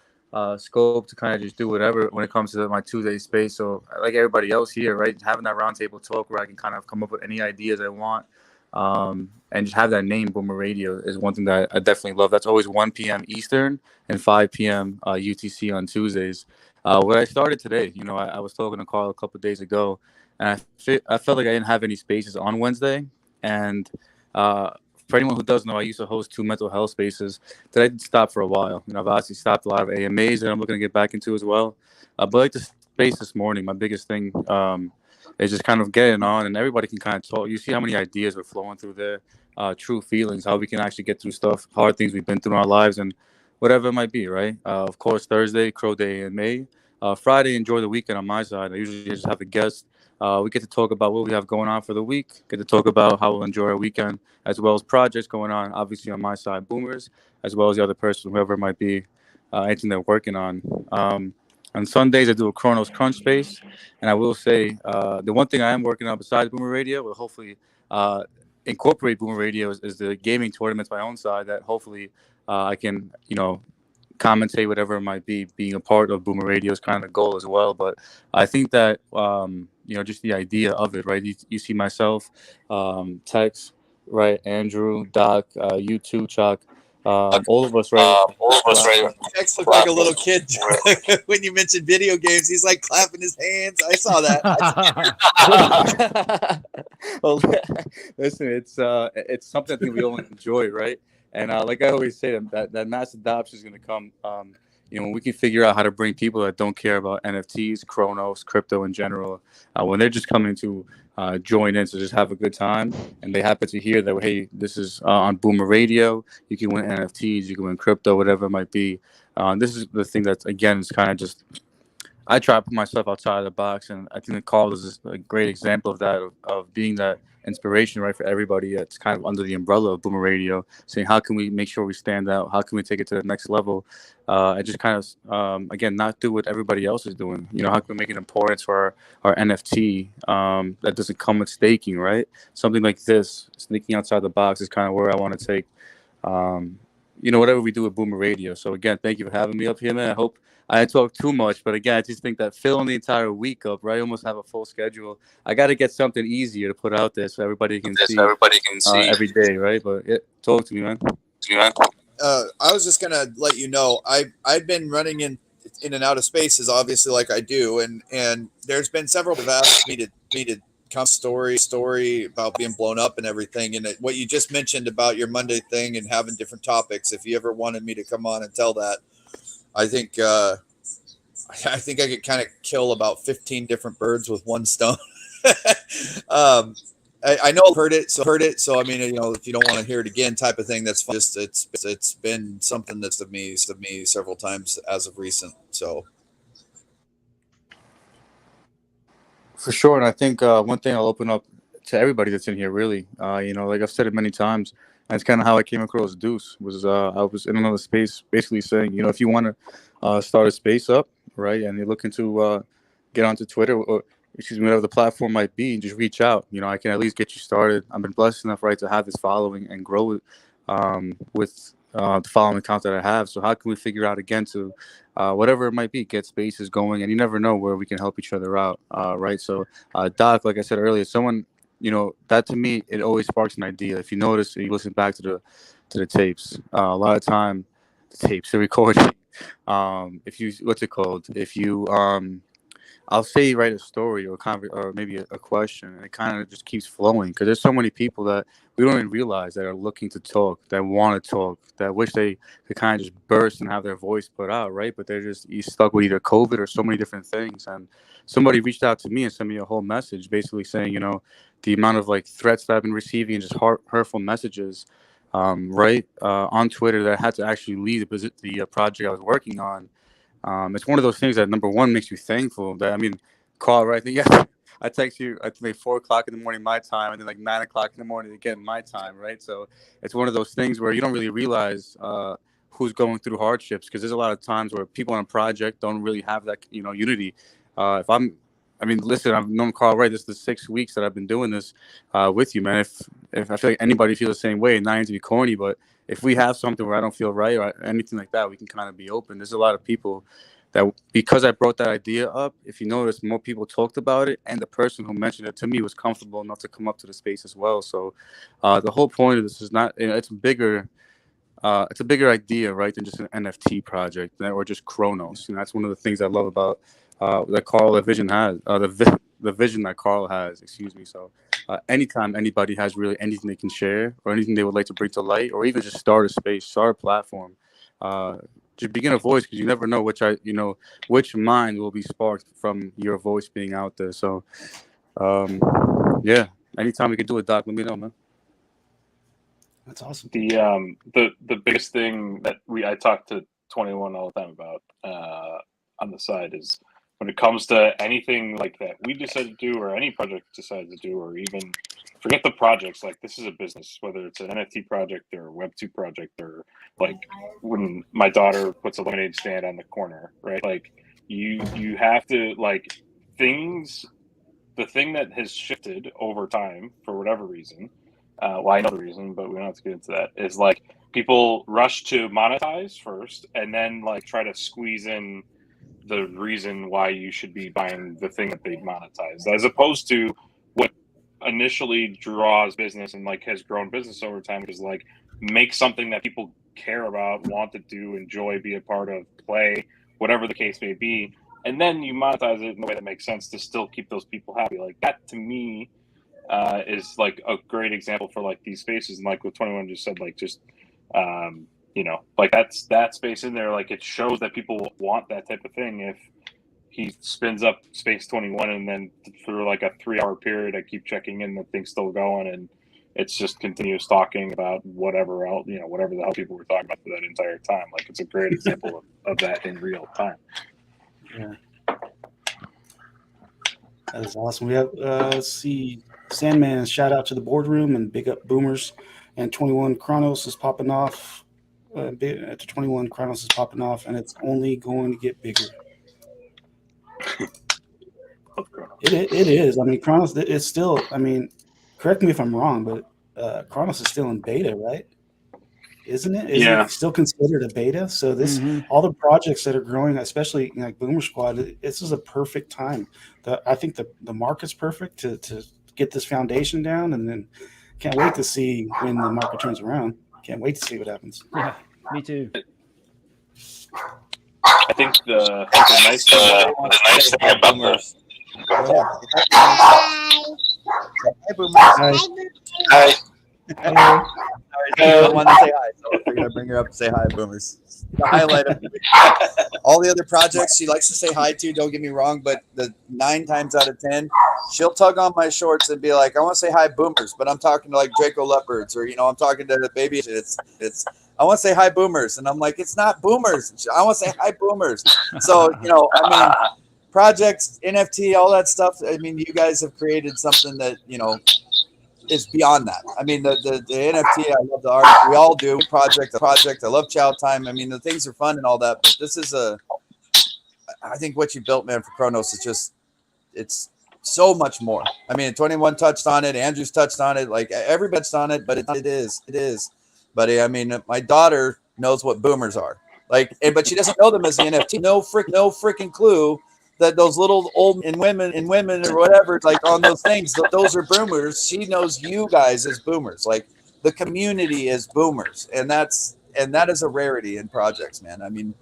scope to kind of just do whatever when it comes to my Tuesday space. So like everybody else here, right, having that roundtable talk where I can kind of come up with any ideas I want. And just have that name, Boomer Radio, is one thing that I definitely love. That's always 1 p.m. Eastern and 5 p.m. UTC on Tuesdays. What I started today, I was talking to Carl a couple of days ago, and I felt like I didn't have any spaces on Wednesday. And for anyone who doesn't know, I used to host 2 mental health spaces that I did stop for a while. I've obviously stopped a lot of AMAs that I'm looking to get back into as well. But like the space this morning, my biggest thing is just kind of getting on, and everybody can kind of talk. You see how many ideas are flowing through there, true feelings, how we can actually get through stuff, hard things we've been through in our lives, and whatever it might be, right? Of course, Thursday, Crow Day in May. Friday, enjoy the weekend on my side. I usually just have a guest. We get to talk about what we have going on for the week, get to talk about how we'll enjoy our weekend, as well as projects going on, obviously on my side, Boomers, as well as the other person, whoever it might be, anything they're working on. On Sundays, I do a Chronos Crunch Space, and I will say the one thing I am working on besides Boomer Radio, will hopefully incorporate Boomer Radio is the gaming tournaments, my own side, that hopefully I can, commentate whatever it might be. Being a part of Boomer Radio is kind of the goal as well. But I think that, just the idea of it, right? You see myself, Tex, right? Andrew, Doc, you too, Chuck. All of us, right? Tex looked like a little kid when you mentioned video games. He's like clapping his hands. I saw that. Well, listen, it's something I think we all enjoy, right? And like I always say, that mass adoption is going to come, when we can figure out how to bring people that don't care about NFTs, Chronos, crypto in general, when they're just coming to join in to just have a good time, and they happen to hear that, hey, this is on Boomer Radio, you can win NFTs, you can win crypto, whatever it might be. This is the thing that's, again, it's kind of just, I try to put myself outside of the box, and I think the call is a great example of that, of being that inspiration, right, for everybody that's kind of under the umbrella of Boomer Radio, saying how can we make sure we stand out, how can we take it to the next level, and just kind of again, not do what everybody else is doing. How can we make it important for our NFT that doesn't come with staking, right? Something like this, sneaking outside the box, is kind of where I want to take whatever we do with Boomer Radio. So again, thank you for having me up here, man. I hope I didn't talk too much, but again, I just think that filling the entire week up, right? I almost have a full schedule. I got to get something easier to put out there so everybody can see every day, right? But talk to me, man. I was just gonna let you know I've been running in and out of spaces, obviously, like I do, and there's been several that have asked me to come story about being blown up and everything, and what you just mentioned about your Monday thing and having different topics. If you ever wanted me to come on and tell that, I think I could kind of kill about 15 different birds with one stone. I know I've heard it. So I mean, if you don't want to hear it again, type of thing, that's fine. Just it's been something that's to me several times as of recent. So For sure, and I think one thing I'll open up to everybody that's in here, really, like I've said it many times, and it's kind of how I came across Deuce. Was I was in another space, basically saying, if you want to start a space up, right, and you're looking to get onto Twitter or whatever the platform might be, and just reach out. I can at least get you started. I've been blessed enough, right, to have this following and grow it with the following account that I have. So how can we figure out again to whatever it might be, get spaces going, and you never know where we can help each other out, right? So Doc, like I said earlier, someone, that to me, it always sparks an idea. If you notice, you listen back to the tapes, a lot of time, the recording, if you, what's it called? If you, I'll say write a story or maybe a question, and it kind of just keeps flowing because there's so many people that we don't even realize that are looking to talk, that want to talk, that wish they could kind of just burst and have their voice put out, right? But they're just stuck with either COVID or so many different things. And somebody reached out to me and sent me a whole message, basically saying, the amount of like threats that I've been receiving and just hurtful messages, right, on Twitter, that I had to actually leave the project I was working on. It's one of those things that, number one, makes you thankful that, Carl, right? Yeah, I text you at like 4:00 in the morning my time, and then like 9:00 in the morning again my time, right? So it's one of those things where you don't really realize who's going through hardships, because there's a lot of times where people on a project don't really have that unity. Listen, I've known Carl, right? This is the 6 weeks that I've been doing this with you, man. If I feel like anybody feels the same way, not even to be corny, but if we have something where I don't feel right or anything like that, we can kind of be open. There's a lot of people that, because I brought that idea up, if you notice, more people talked about it, and the person who mentioned it to me was comfortable enough to come up to the space as well. So the whole point of this is not, it's bigger. It's a bigger idea, right, than just an NFT project or just Chronos. And that's one of the things I love about that Carl, the vision has, the vision that Carl has, excuse me. So anytime anybody has really anything they can share or anything they would like to bring to light, or even just start a space, start a platform, just begin a voice, because you never know which mind will be sparked from your voice being out there. So yeah, anytime we can do it, Doc, let me know, man. That's awesome. The biggest thing that I talk to 21 all the time about on the side is, when it comes to anything like that we decide to do, or any project decides to do, or even forget the projects, like this is a business, whether it's an NFT project or a Web2 project, or like when my daughter puts a lemonade stand on the corner, right? Like you have to, like, the thing that has shifted over time for whatever reason, well, I know the reason, but we don't have to get into that, is like people rush to monetize first and then like try to squeeze in the reason why you should be buying the thing that they monetize, as opposed to what initially draws business and like has grown business over time, is like make something that people care about, want to do, enjoy, be a part of, play, whatever the case may be, and then you monetize it in a way that makes sense to still keep those people happy. Like that to me is like a great example for like these spaces, and like what 21 just said, like just like that's that space in there. Like it shows that people want that type of thing. If he spins up Space 21 and then for like a 3-hour period, I keep checking in, the thing's still going, and it's just continuous talking about whatever else, whatever the hell people were talking about for that entire time. Like it's a great example of that in real time. Yeah. That is awesome. We have, let's see, Sandman, shout out to the boardroom and big up Boomers. And 21 Chronos is popping off. At 21 Chronos is popping off, and it's only going to get bigger. It is. I mean, Chronos, it's still, I mean, correct me if I'm wrong, but Chronos is still in beta, right? Isn't it? Isn't it still considered a beta? So this, all the projects that are growing, especially like Boomer Squad, this is a perfect time. I think the market's perfect to get this foundation down, and then can't wait to see when the market turns around. Can't wait to see what happens. Yeah, me too. I think the nice thing about Boomers. Hi, Boomers. Hi. I wanted to say hi, so I figured I'd bring her up and say hi, Boomers. The highlight of all the other projects she likes to say hi to, don't get me wrong, but the 9 times out of 10, she'll tug on my shorts and be like, I want to say hi, Boomers, but I'm talking to like Draco Leopards, or I'm talking to the baby. It's I want to say hi, Boomers, and I'm like, it's not Boomers. I want to say hi, Boomers. So I mean, projects, NFT, all that stuff. I mean, you guys have created something that is beyond that. I mean, the NFT, I love the art. We all do. Project. I love Chow Time. I mean, the things are fun and all that, but this is I think what you built, man, for Chronos is just, it's so much more. I mean, 21 touched on it. Andrew's touched on it. Like everybody touched on it, but it is. But I mean, my daughter knows what boomers are. Like, but she doesn't know them as the NFT. No freaking clue that those little old and women or whatever, like on those things, those are boomers. She knows you guys as boomers. Like the community is boomers, and that is a rarity in projects, man. I mean,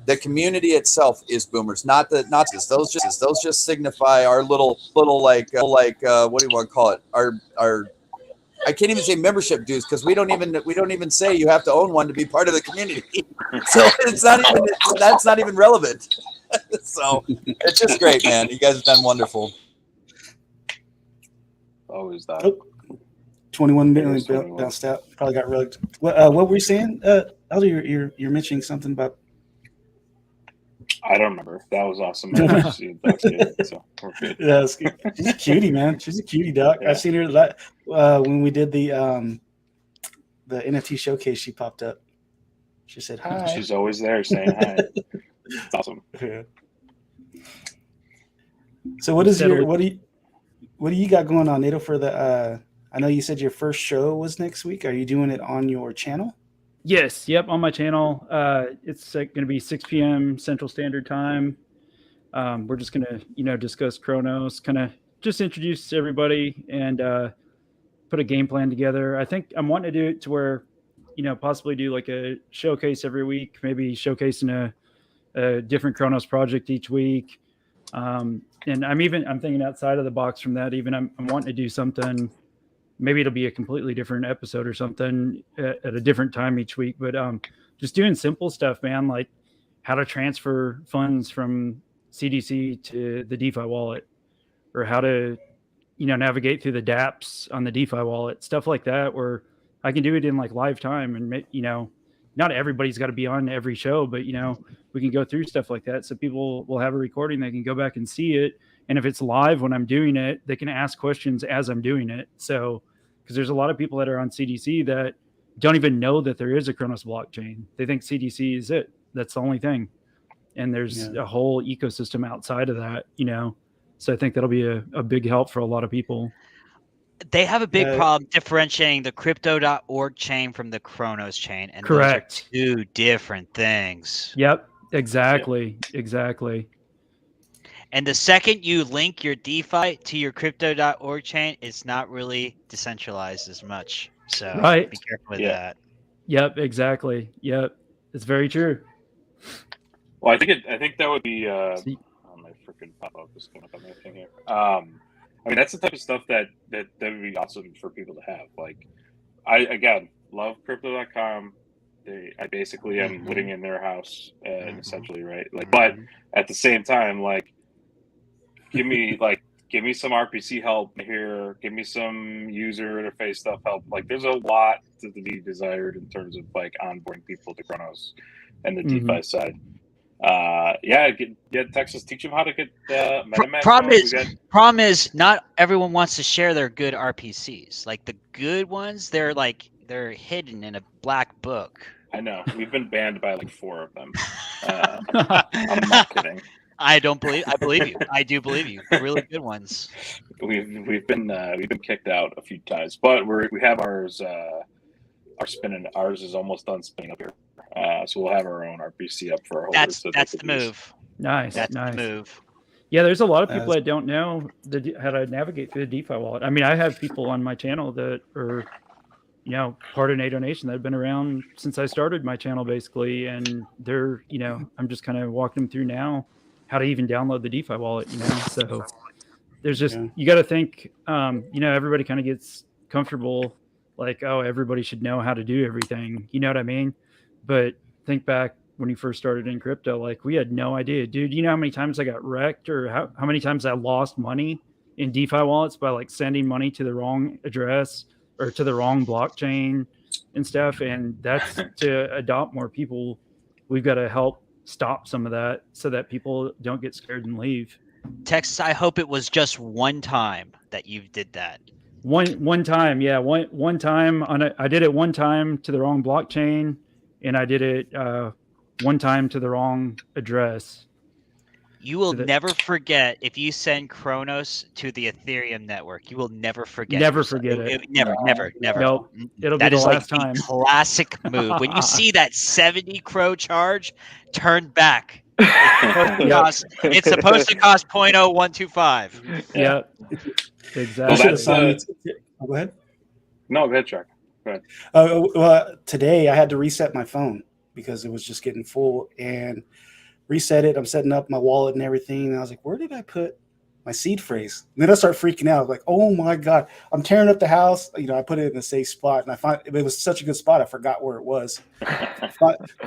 the community itself is boomers, not just those just signify our little like what do you want to call it? Our I can't even say membership dues, because we don't even say you have to own one to be part of the community. So that's not even relevant. So it's just great, man. You guys have done wonderful. Always that. 21 million bounced out. Probably got rugged. What were you saying? Elder, you're mentioning something about. I don't remember. That was awesome. So we're good. Yeah, she's a cutie, man. She's a cutie, Doc. Yeah. I've seen her when we did the NFT showcase. She popped up. She said hi. She's always there saying hi. It's awesome. Yeah. So what do you got going on, Nato, for the I know you said your first show was next week. Are you doing it on your channel? Yes. Yep. On my channel. It's going to be 6 p.m. Central Standard Time. We're just going to, discuss Chronos, kind of just introduce everybody and put a game plan together. I think I'm wanting to do it to where, possibly do like a showcase every week, maybe showcasing a different Chronos project each week. And I'm thinking outside of the box from that. Even I'm wanting to do something. Maybe it'll be a completely different episode or something at a different time each week. But just doing simple stuff, man, like how to transfer funds from CDC to the DeFi wallet, or how to, navigate through the dApps on the DeFi wallet, stuff like that, where I can do it in like live time. And, not everybody's got to be on every show, but, we can go through stuff like that. So people will have a recording. They can go back and see it. And if it's live when I'm doing it, they can ask questions as I'm doing it. So, because there's a lot of people that are on CDC that don't even know that there is a Chronos blockchain. They think CDC is it. That's the only thing. And there's a whole ecosystem outside of that, So I think that'll be a big help for a lot of people. They have a big problem differentiating the crypto.org chain from the Chronos chain. And correct. Those are two different things. Yep, exactly. And the second you link your DeFi to your crypto.org chain, it's not really decentralized as much. So be careful with that. Yep, exactly. Yep, it's very true. Well, I think that would be. My freaking pop-up is coming up on my thing here. I mean, that's the type of stuff that would be awesome for people to have. Like, I again love crypto.com. I basically am living in their house, essentially, right? Like, but at the same time, like, give me some RPC help here. Give me some user interface stuff help. Like, there's a lot to be desired in terms of like onboarding people to Chronos and the DeFi side. Get Texas, teach them how to get MetaMask. Problem is not everyone wants to share their good RPCs. Like the good ones, they're hidden in a black book. I know. We've been banned by like 4 of them. I'm not kidding. I believe you. I do believe you. The really good ones. We've been kicked out a few times, but we have ours. Ours is almost done spinning up here. So we'll have our own RPC up for our holders. That's the move. Nice. That's the move. Yeah, there's a lot of people that don't know how to navigate through the DeFi wallet. I mean, I have people on my channel that are, part of NATO Nation that have been around since I started my channel, basically, and they're, I'm just kind of walking them through now how to even download the DeFi wallet. So there's just you got to think, everybody kind of gets comfortable, like, oh, everybody should know how to do everything. You know what I mean? But think back when you first started in crypto, like we had no idea, dude. You know how many times I got wrecked, or how many times I lost money in DeFi wallets by like sending money to the wrong address or to the wrong blockchain and stuff. And that's to adopt more people. We've got to help stop some of that so that people don't get scared and leave. Texas, I hope it was just one time that you did that. One time, yeah. One time I did it one time to the wrong blockchain, and I did it one time to the wrong address. You will never forget if you send Chronos to the Ethereum network. You will never forget. Never forget it. Never. Nope. It'll be that the is last like time. The classic move. When you see that 70 crow charge, turn back. It's supposed to cost 0.0125. Yeah, exactly. Go ahead. No, go ahead, Chuck. Go ahead. Well, today I had to reset my phone because it was just getting full, and reset it. I'm setting up my wallet and everything, and I was like, where did I put my seed phrase? And then I start freaking out, like, oh my God, I'm tearing up the house. I put it in a safe spot, and it was such a good spot, I forgot where it was.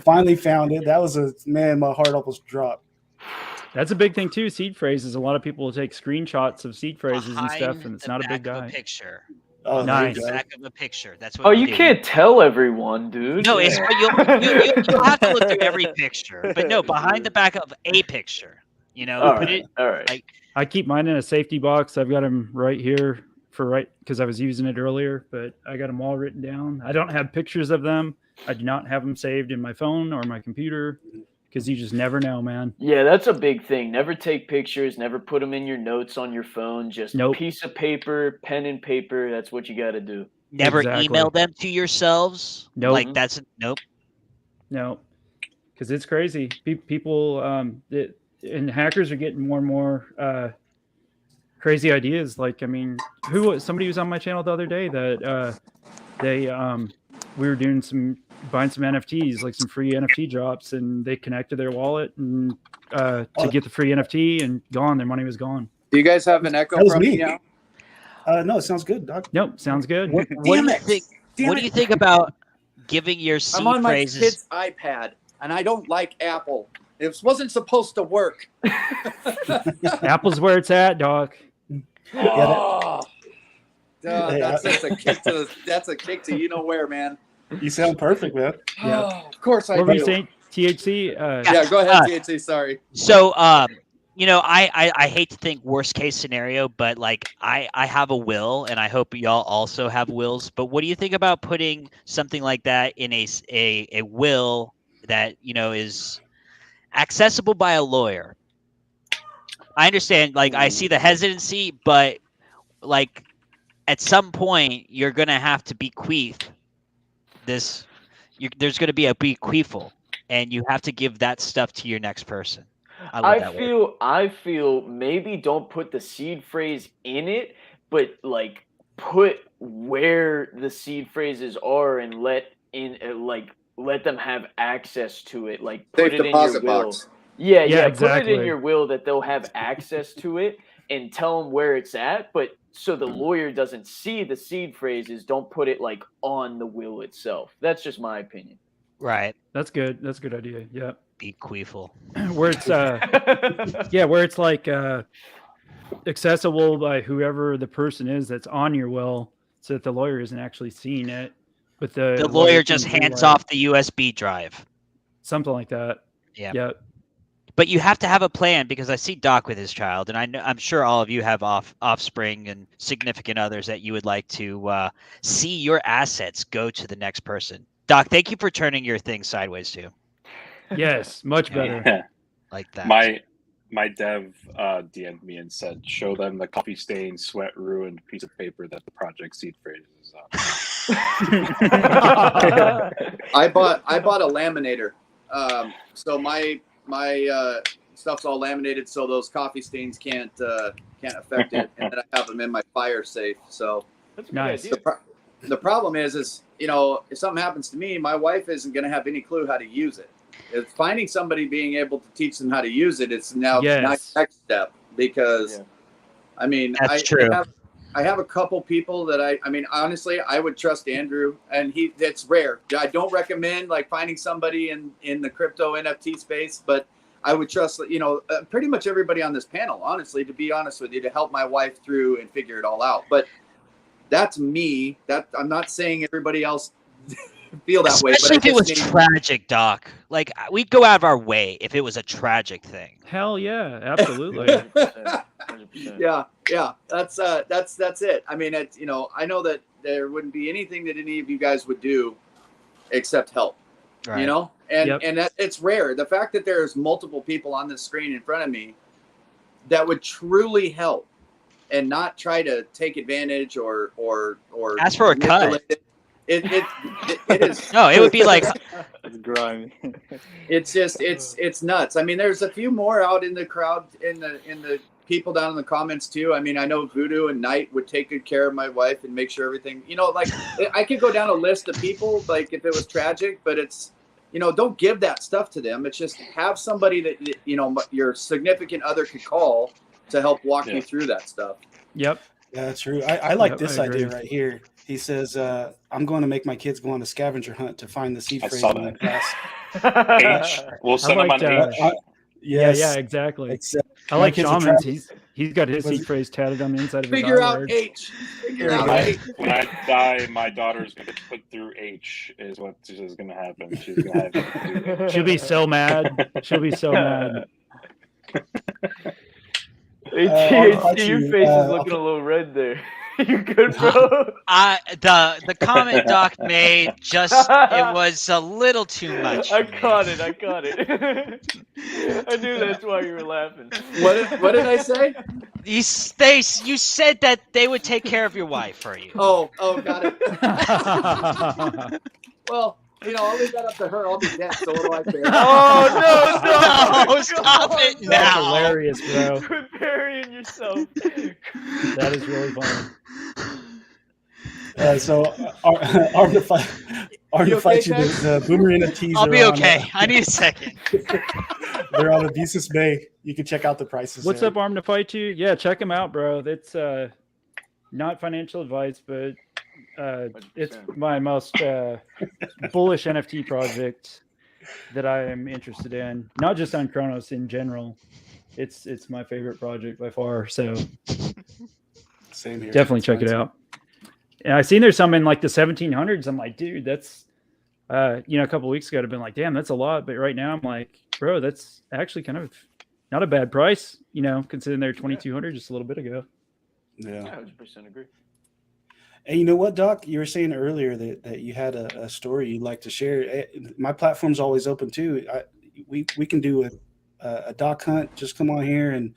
Finally found it. That was my heart almost dropped. That's a big thing too. Seed phrases. A lot of people will take screenshots of seed phrases and stuff, and it's not a big guy. Picture. Oh, nice. Back of a picture. That's what. You can't tell everyone, dude. No, it's you'll have to look through every picture, but no, behind the back of a picture. All right. I keep mine in a safety box. I've got them right here because I was using it earlier, but I got them all written down. I don't have pictures of them. I do not have them saved in my phone or my computer. Because you just never know, man. Yeah, that's a big thing. Never take pictures. Never put them in your notes on your phone. Just a piece of paper, pen and paper. That's what you got to do. Never email them to yourselves. Nope. Like that's nope. No, because it's crazy. People and hackers are getting more and more crazy ideas. Like, I mean, somebody was on my channel the other day that we were buying some NFTs, like some free NFT drops, and they connected their wallet and to get the free NFT, and their money was gone. Do you guys have an echo from me now? No, it sounds good, Doc. Nope, sounds good. What do you think about giving your seed I'm on my phrases? kid's iPad, and I don't like Apple. It wasn't supposed to work. Apple's where it's at, Doc. That's a kick to you know where, man. You sound perfect, man. Yeah, of course I do. What were you saying, THC? Yeah, go ahead, THC. Sorry. So, I hate to think worst case scenario, but like I have a will, and I hope y'all also have wills. But what do you think about putting something like that in a will that is accessible by a lawyer? I understand, like I see the hesitancy, but like at some point you're gonna have to bequeath this. There's gonna be a bequeathal, and you have to give that stuff to your next person. I feel maybe don't put the seed phrase in it, but like put where the seed phrases are and let them have access to it. Like put it in your will. Box. Yeah, exactly. Put it in your will that they'll have access to it and tell them where it's at. But so the lawyer doesn't see the seed phrases, don't put it like on the will itself. That's just my opinion. Right. That's good. That's a good idea. Yeah. Be queeful. Where it's where it's like accessible by whoever the person is that's on your will, so that the lawyer isn't actually seeing it, but The lawyer just hands off the USB drive. something like that. Yeah. But you have to have a plan, because I see Doc with his child, and I'm sure all of you have offspring and significant others that you would like to see your assets go to the next person. Doc, thank you for turning your thing sideways too. Yes, much better. Yeah. Like that. My dev DM'd me and said, show them the coffee stained, sweat ruined piece of paper that the project seed phrase is on. I bought a laminator. So my stuff's all laminated, so those coffee stains can't affect it, and then I have them in my fire safe. So That's a good Nice. idea. the problem is if something happens to me, my wife isn't going to have any clue how to use it. It's finding somebody being able to teach them how to use it. It's now Yes. next step, because I mean, That's true. I have a couple people that I mean, honestly, I would trust Andrew, and it's rare. I don't recommend like finding somebody in the crypto NFT space, but I would trust, pretty much everybody on this panel, honestly, to be honest with you, to help my wife through and figure it all out. But that's me. That I'm not saying everybody else feel that way. Especially But if it was tragic, Doc. Like, we'd go out of our way if it was a tragic thing. Hell yeah, absolutely. 100%. Yeah. That's it. I mean, I know that there wouldn't be anything that any of you guys would do except help. Right. And that it's rare. The fact that there's multiple people on this screen in front of me that would truly help and not try to take advantage or ask for a cut. It is. No, it would be like, It's grimy. It's just it's nuts. I mean, there's a few more out in the crowd, in the people down in the comments too. I mean, I know Voodoo and Knight would take good care of my wife and make sure everything, like I could go down a list of people, like if it was tragic, but it's, don't give that stuff to them. It's just have somebody that, your significant other could call to help walk you through that stuff. Yep. Yeah, that's true. I like Yep, this I idea agree. right here. He says, I'm going to make my kids go on a scavenger hunt to find the seed I phrase saw in the that. grass. H. We'll send them on liked, H. Yes. Yeah, exactly. It's, I like kids are Shamans. trapped. He's got his Was seed it- phrase tatted on the inside of his Figure out eyelids. H. Figure There you out go. H. When I die, my daughter's going to put through H is what is going to happen. She's going to have to do that. She'll be so mad. She'll be so mad. Hey, I'll T, your you, face is okay. looking a little red there. You good, bro? the comment Doc made, it was a little too much. I for me. caught it. I knew that's why you were laughing. What did I say? You said that they would take care of your wife for you. Oh, got it. Well, I'll leave that up to her. I'll be dead, so what do I care? Oh No, stop it That's now. hilarious, bro. Quit burying yourself. That is really funny. So arm to fight You okay, you. Tex? The Boomer NFTs I'll are be on, okay. I need a second. they're on Abusus Bay. You can check out the prices. What's there. up, Arm to Fight You? Yeah, check him out, bro. That's not financial advice, but it's 100%. my most bullish NFT project that I am interested in. Not just on Chronos, in general. It's my favorite project by far. So Same here. definitely check it out. And I seen there's some in like the 1700s. I'm like, dude, that's a couple weeks ago I'd have been like, damn, that's a lot. But right now I'm like, bro, that's actually kind of not a bad price, considering they're 2200 just a little bit ago. Yeah. 100% agree. And you know what, Doc? You were saying earlier that you had a story you'd like to share. My platform's always open too. We can do a Doc hunt. Just come on here and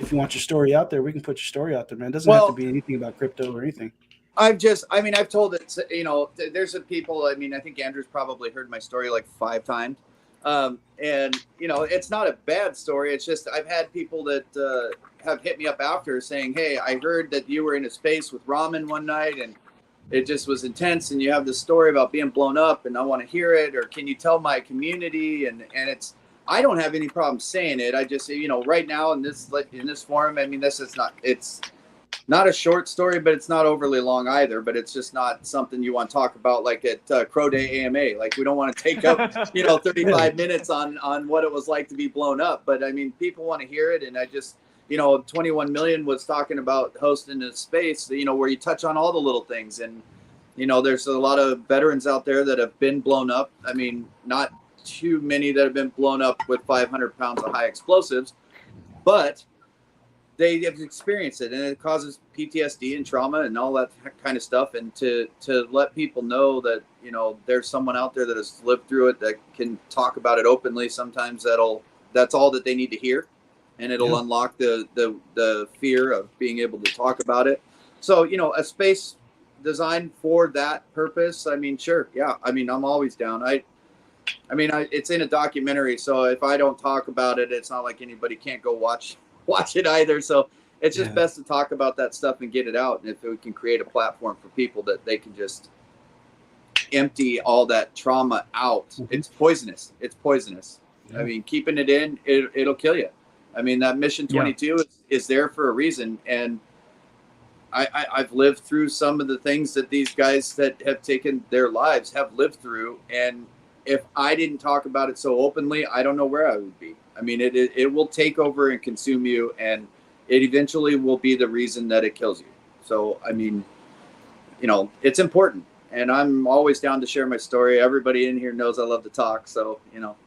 if you want your story out there, we can put your story out there, man. It doesn't have to be anything about crypto or anything. I've told it, there's some people, I think Andrew's probably heard my story like 5 times. And it's not a bad story. It's just, I've had people that have hit me up after saying, hey, I heard that you were in a space with Ramen one night and it just was intense. And you have this story about being blown up and I want to hear it. Or can you tell my community? And I don't have any problem saying it. I just, right now in this forum, this is not, not a short story, but it's not overly long either. But it's just not something you want to talk about like at Crow Day AMA. Like we don't want to take up 35 minutes on what it was like to be blown up. But I mean, people want to hear it, and I just 21 Million was talking about hosting a space where you touch on all the little things, and there's a lot of veterans out there that have been blown up. I mean, not too many that have been blown up with 500 pounds of high explosives, but they have experienced it, and it causes PTSD and trauma and all that kind of stuff. And to let people know that there's someone out there that has lived through it, that can talk about it openly, sometimes that's all that they need to hear, and it'll unlock the fear of being able to talk about it. So a space designed for that purpose, I mean, sure, yeah, I mean, I'm always down. It's in a documentary, so if I don't talk about it, it's not like anybody can't go watch it either. So it's just best to talk about that stuff and get it out. And if we can create a platform for people that they can just empty all that trauma out, it's poisonous. I mean, keeping it in, it'll kill you. I mean, that Mission 22 is there for a reason. And I've lived through some of the things that these guys that have taken their lives have lived through. And if I didn't talk about it so openly, I don't know where I would be. I mean, it will take over and consume you, and it eventually will be the reason that it kills you. So, I mean, it's important, and I'm always down to share my story. Everybody in here knows I love to talk, so,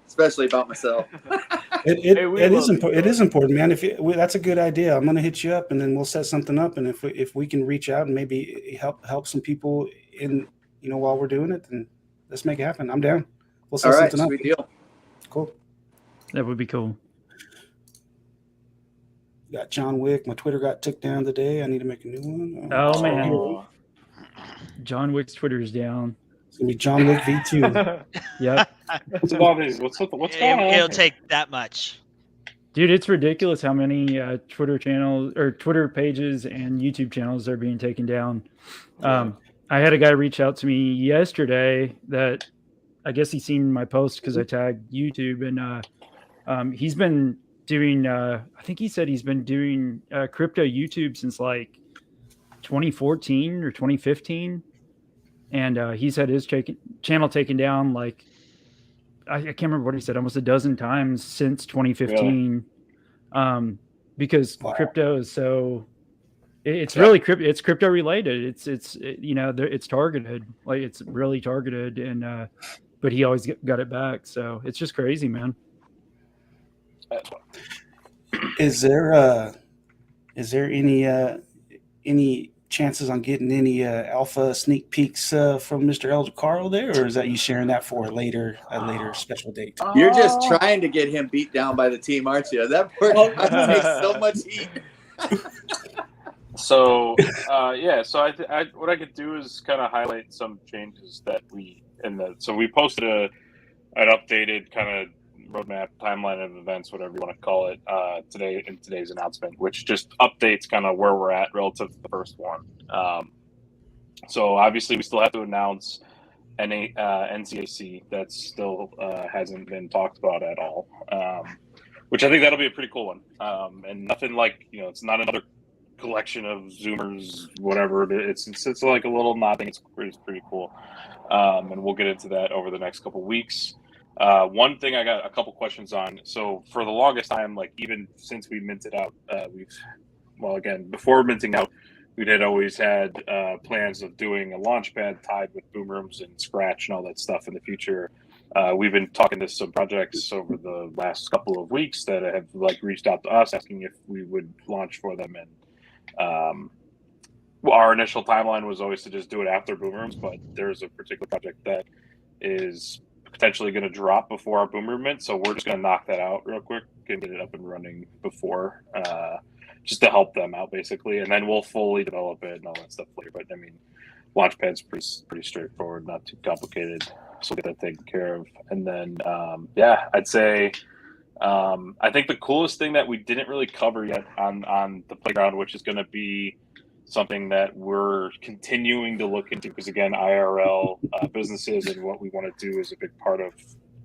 especially about myself. It is important, man. That's a good idea. I'm going to hit you up, and then we'll set something up. And if we can reach out and maybe help some people in, while we're doing it, then let's make it happen. I'm down. We'll set something up. Sweet deal. Cool. That would be cool. Got John Wick. My Twitter got took down today. I need to make a new one. Oh man. John Wick's Twitter is down. It's gonna be John Wick V2. Yep. What's going on? It'll take that much. Dude, it's ridiculous how many Twitter channels or Twitter pages and YouTube channels are being taken down. I had a guy reach out to me yesterday that I guess he's seen my post because I tagged YouTube, and he's been doing I think he said he's been doing crypto YouTube since like 2014 or 2015, and he's had his channel taken down like I can't remember what he said, almost a dozen times since 2015. Really? Because crypto is so it's really it's crypto related. It's targeted, like it's really targeted, and but he always got it back. So it's just crazy, man. Is there any chances on getting any alpha sneak peeks from Mr. El Caro there, or is that you sharing that for a later special date? You're just trying to get him beat down by the team, aren't you? That poor guy takes so much heat. So what I could do is kind of highlight some changes that we posted an updated kind of roadmap timeline of events, whatever you want to call it, today in today's announcement, which just updates kind of where we're at relative to the first one. So obviously we still have to announce NCAC. That still hasn't been talked about at all, which I think that'll be a pretty cool one. And nothing like, it's not another collection of Zoomers, whatever. It's like a little nod thing. It's pretty cool. And we'll get into that over the next couple weeks. One thing I got a couple questions on. So for the longest time, like even since we minted out, before minting out, we had always had plans of doing a launch pad tied with boom rooms and Scratch and all that stuff in the future. We've been talking to some projects over the last couple of weeks that have reached out to us asking if we would launch for them. And our initial timeline was always to just do it after boom rooms, but there's a particular project that is potentially going to drop before our boom room mint, so we're just going to knock that out real quick and get it up and running before, just to help them out basically, and then we'll fully develop it and all that stuff later. But I mean, Launchpad's pretty straightforward, not too complicated, so we'll get that taken care of. And then I'd say I think the coolest thing that we didn't really cover yet on the playground, which is going to be something that we're continuing to look into, because again, IRL businesses and what we want to do is a big part of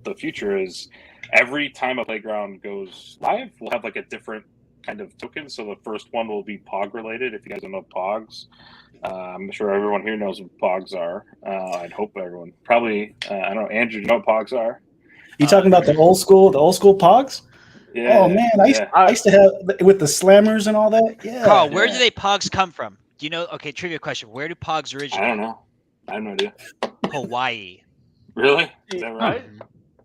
the future, is every time a playground goes live, we'll have like a different kind of tokens. So the first one will be Pog related. If you guys don't know Pogs, I'm sure everyone here knows what Pogs are. I'd hope everyone probably. I don't know, Andrew, do you know what Pogs are? You talking about the old school Pogs? Yeah. Oh man, I used to have with the slammers and all that. Yeah. Carl, where do they Pogs come from? Do you know? Okay, trivia question. Where do Pogs originate? I don't know. I have no idea. Hawaii. Really? Is that right?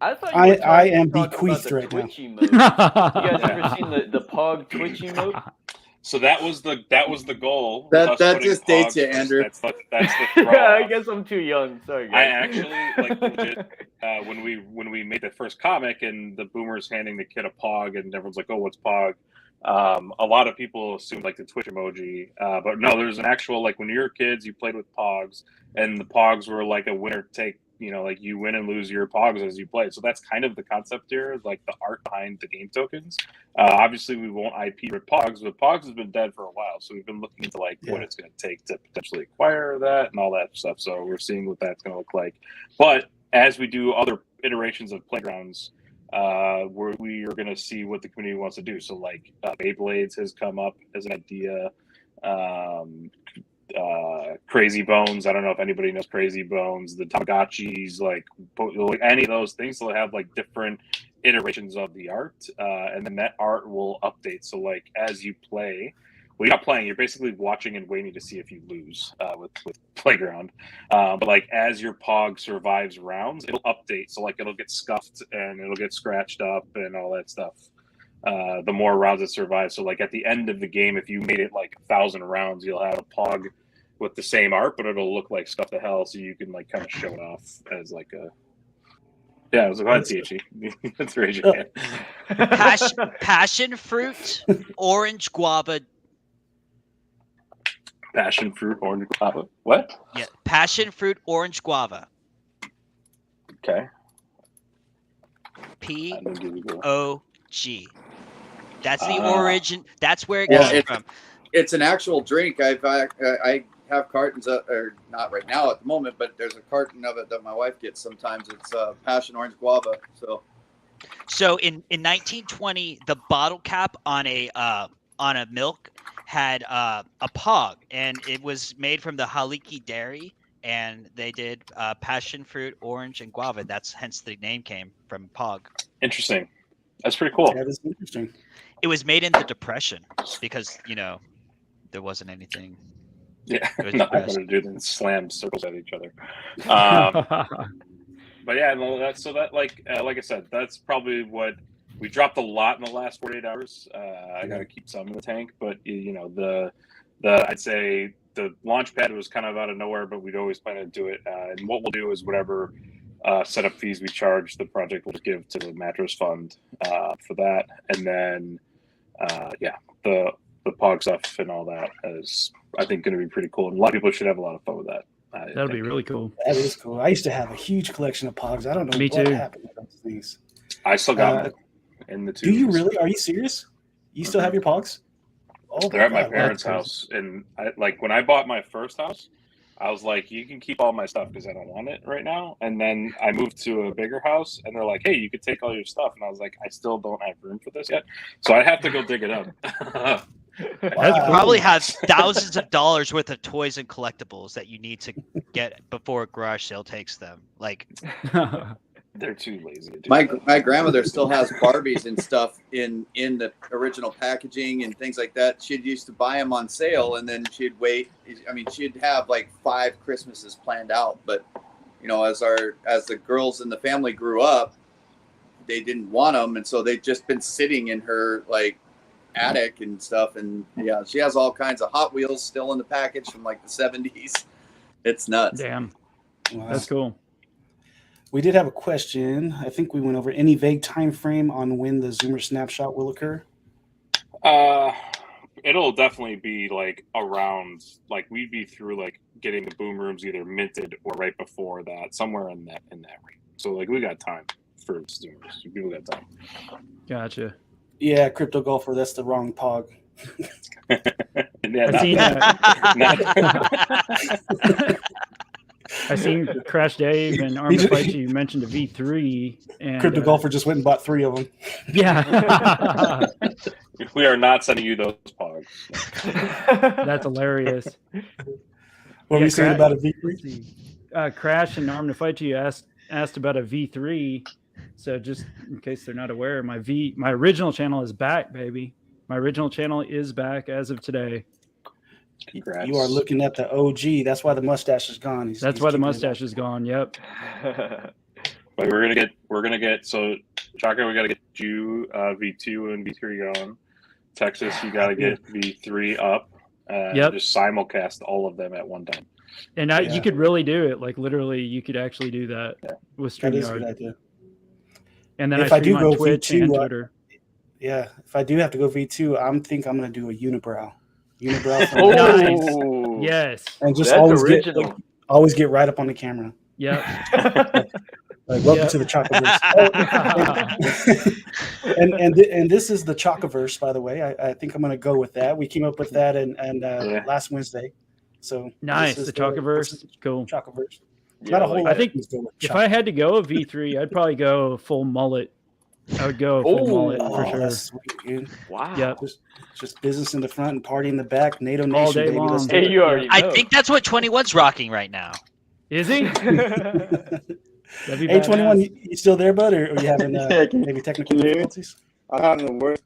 I thought you were I am talking bequeathed about right the now. Twitch emote. You guys ever seen the Pog Twitch emote? So that was the goal. That just dates you, Andrew. That's the throw I off. guess I'm too young. Sorry, guys. I actually like legit when we made the first comic and the boomers handing the kid a Pog and everyone's like, oh, what's Pog? A lot of people assumed like the Twitch emoji, but no, there's an actual like when you were kids, you played with Pogs, and the Pogs were like a winner take. You know, like you win and lose your Pogs as you play. So that's kind of the concept here, like the art behind the game tokens. Obviously, we won't IP with Pogs, but Pogs has been dead for a while. So we've been looking into like what it's going to take to potentially acquire that and all that stuff. So we're seeing what that's going to look like. But as we do other iterations of Playgrounds, we are going to see what the community wants to do. So like Beyblades has come up as an idea. Crazy Bones. I don't know if anybody knows Crazy Bones. The Tamagotchis, like any of those things, they'll have like different iterations of the art, and then that art will update. So like as you play, well, you're not playing. You're basically watching and waiting to see if you lose with Playground. But like as your Pog survives rounds, it'll update. So like it'll get scuffed and it'll get scratched up and all that stuff. The more rounds it survives. So like at the end of the game, if you made it like 1,000 rounds, you'll have a Pog with the same art, but it'll look like stuff to hell. So you can like kind of show it off as like a. Yeah, I was like, go ahead, THE. Let's raise your hand. Passion fruit, orange guava. Passion fruit, orange guava. What? Yeah, passion fruit, orange guava. Okay. POG. That's the origin. That's where it came from. It's an actual drink. I have cartons of, or not right now at the moment, but there's a carton of it that my wife gets sometimes. It's passion orange guava. So in 1920, the bottle cap on a milk had a Pog, and it was made from the Haliki dairy, and they did passion fruit, orange, and guava. That's hence the name came from Pog. Interesting. That's pretty cool. That is interesting. It was made in the Depression because there wasn't anything. Yeah, nothing better to do than slam circles at each other. But yeah, like I said, that's probably what we dropped a lot in the last 48 hours. I got to keep some in the tank, but the I'd say the launch pad was kind of out of nowhere, but we'd always plan to do it. And what we'll do is whatever setup fees we charge, the project will just give to the mattress fund for that, and then the Pog stuff and all that is, I think, going to be pretty cool. And a lot of people should have a lot of fun with that. That'll be really cool. That is cool. I used to have a huge collection of Pogs. I don't know what happened with those things. I still got them in the tubes. Do you really? Are you serious? You still have your Pogs? Oh, they're at my parents' house. And when I bought my first house, I was like, you can keep all my stuff because I don't want it right now. And then I moved to a bigger house, and they're like, hey, you could take all your stuff. And I was like, I still don't have room for this yet. So I'd have to go dig it up. You probably have thousands of dollars worth of toys and collectibles that you need to get before a garage sale takes them. Like, they're too lazy to do my that. grandmother still has Barbies and stuff in the original packaging and things like that. She'd used to buy them on sale, and then she'd wait. I mean, she'd have like 5 Christmases planned out. But as the girls in the family grew up, they didn't want them, and so they've just been sitting in her like attic and stuff. And yeah, she has all kinds of Hot Wheels still in the package from like the 70s. It's nuts. Damn. Wow. That's cool. We did have a question. I think we went over any vague time frame on when the Zoomer snapshot will occur. It'll definitely be like around, like we'd be through like getting the boom rooms either minted or right before that, somewhere in that range. So like we got time for Zoomers. People got time. Gotcha. Yeah, Crypto Golfer, that's the wrong Pog. I seen Crash Dave and Armin Fight. You mentioned a V3, and Crypto Golfer just went and bought 3 of them. Yeah. We are not sending you those pogs. That's hilarious. What were you saying about a V3? Crash and Arm to Fight You asked about a V3. So just in case they're not aware, my original channel is back, baby. My original channel is back as of today. Congrats. You are looking at the OG. That's why the mustache is gone. That's why the mustache is gone. Yep. But we're gonna get so Chaka, we gotta get you V2 and V3 going. Texas, you gotta get V3 up. Just simulcast all of them at one time. And you could really do it. Like literally, you could actually do that with That is a StreamYard. good idea. And then If I I do stream on go Twitch V2, and Twitter. Yeah, if I do have to go V2, I'm gonna do a unibrow. Unibrow. Oh, Yes. And just that's always original. get right up on the camera. Yep. Like welcome to the Chakaverse. And this is the Chakaverse, by the way. I think I'm gonna go with that. We came up with that and last Wednesday. So Nice. The Chakaverse. Cool. Chakaverse. Yeah, Not a whole like lot. I think if I had to go a V3, I'd probably go full mullet. I would go full mullet for sure. That's sweet, dude. Wow. Yep. Just business in the front and party in the back. NATO Nation, All day baby. Let's long. do Hey, it. you already know. I think that's what 21's rocking right now. Is he? That'd be Hey, badass. 21, you still there, bud, or are you having maybe technical Can you hear me? difficulties? I'm having the worst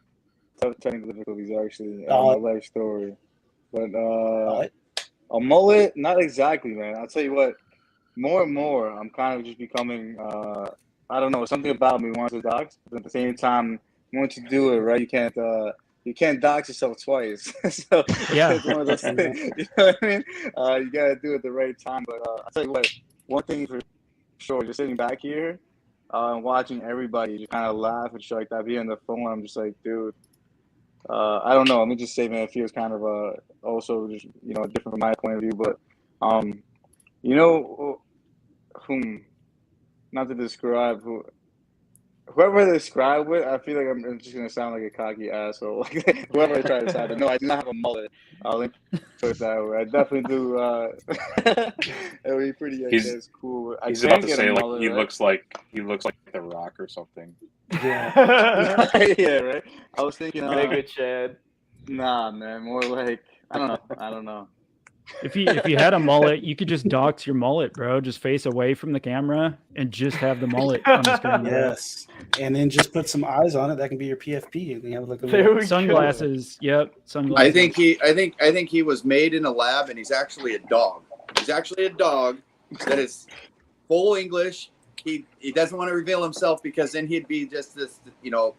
technical difficulties actually in my life story. But a mullet, not exactly, man. I'll tell you what, more and more, I'm kind of just becoming, I don't know, something about me wants to dox. But at the same time, once you do it, right, you can't dox yourself twice. So Yeah. it's one of those things. You know what I mean? You gotta do it at the right time. But I'll tell you what, one thing for sure, just sitting back here and watching everybody just kind of laugh and shit like that, be on the phone, I'm just like, dude, I don't know. Let me just say, man, it feels kind of also just, different from my point of view. But, not to describe whoever I describe with, I feel like I'm just gonna sound like a cocky asshole. Like whoever I try to sound. No, I do not have a mullet. I'll put it that way. I definitely do. It would be pretty. It's cool. He's about to say like he looks like The Rock or something. Yeah. Yeah, right. I was thinking, Mega Chad. nah, man, more like I don't know. If you had a mullet, you could just dox your mullet, bro. Just face away from the camera and just have the mullet on the screen. bro. Yes. And then just put some eyes on it. That can be your PFP. And you have like a There little we go. Sunglasses. Yep. Sunglasses. I think he was made in a lab, and he's actually a dog. He's actually a dog that is full English. He doesn't want to reveal himself because then he'd be just this,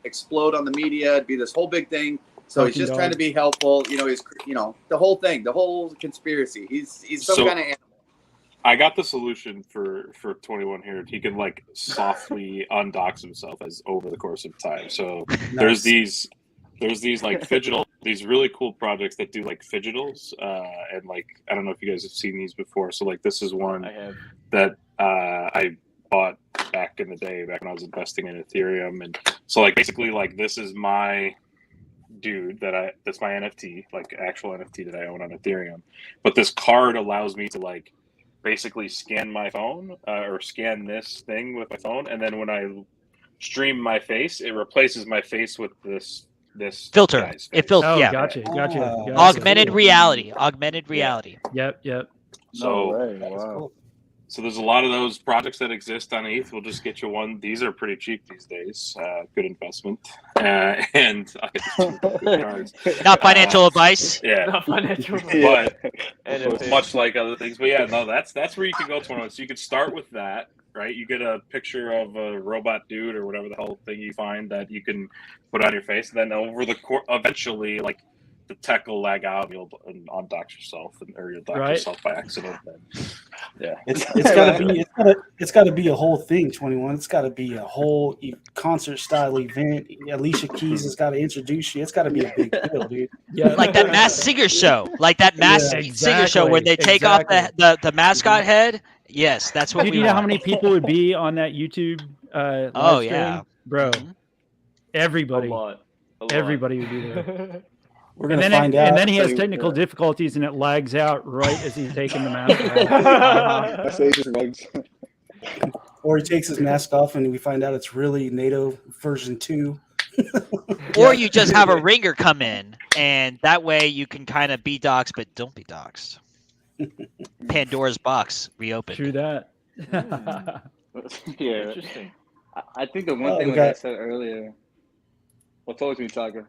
explode on the media. It'd be this whole big thing. So he's just trying to be helpful. He's the whole thing, the whole conspiracy. He's some kind of animal. I got the solution for 21 here. He can like softly undox himself as over the course of time. So there's these like these really cool projects that do like fidgetals, and like I don't know if you guys have seen these before. So like this is one I have. that I bought back in the day, back when I was investing in Ethereum, and so like basically like this is my dude that's my NFT, like actual NFT that I own on Ethereum. But this card allows me to like basically scan my phone or scan this thing with my phone, and then when I stream my face, it replaces my face with this Filter. guy's face. It filters. Oh, Yeah. gotcha. Augmented reality. Augmented reality. Yep. So Wow. So there's a lot of those projects that exist on ETH. We'll just get you one. These are pretty cheap these days. Good investment. And good cards. Not financial advice. Yeah. Not financial. But NFT. much like other things. But yeah, no, that's where you can go to. So you could start with that, right? You get a picture of a robot dude or whatever the hell thing you find that you can put on your face. And then over the eventually, like, the tech will lag out and you'll undox yourself or you'll dox yourself by accident. Yeah. It's gotta be a whole thing, 21. It's gotta be a whole concert style event. Alicia Keys has got to introduce you. It's gotta be a big deal, dude. Yeah. Like that Masked Singer show. Like that Masked Singer show where they take off the mascot head. Yes, that's what Dude, we you know want. how many people would be on that YouTube live stream? Yeah. Bro. Everybody. A lot. Everybody would be there. We're gonna find out. And then he has technical difficulties and it lags out right as he's taking the mask off. Or he takes his mask off and we find out it's really NATO version 2. Or you just have a ringer come in, and that way you can kind of be doxxed, but don't be doxxed. Pandora's box reopened. True that. Yeah. Interesting. I think the one thing, like I said earlier, well, talk to me, Chaka.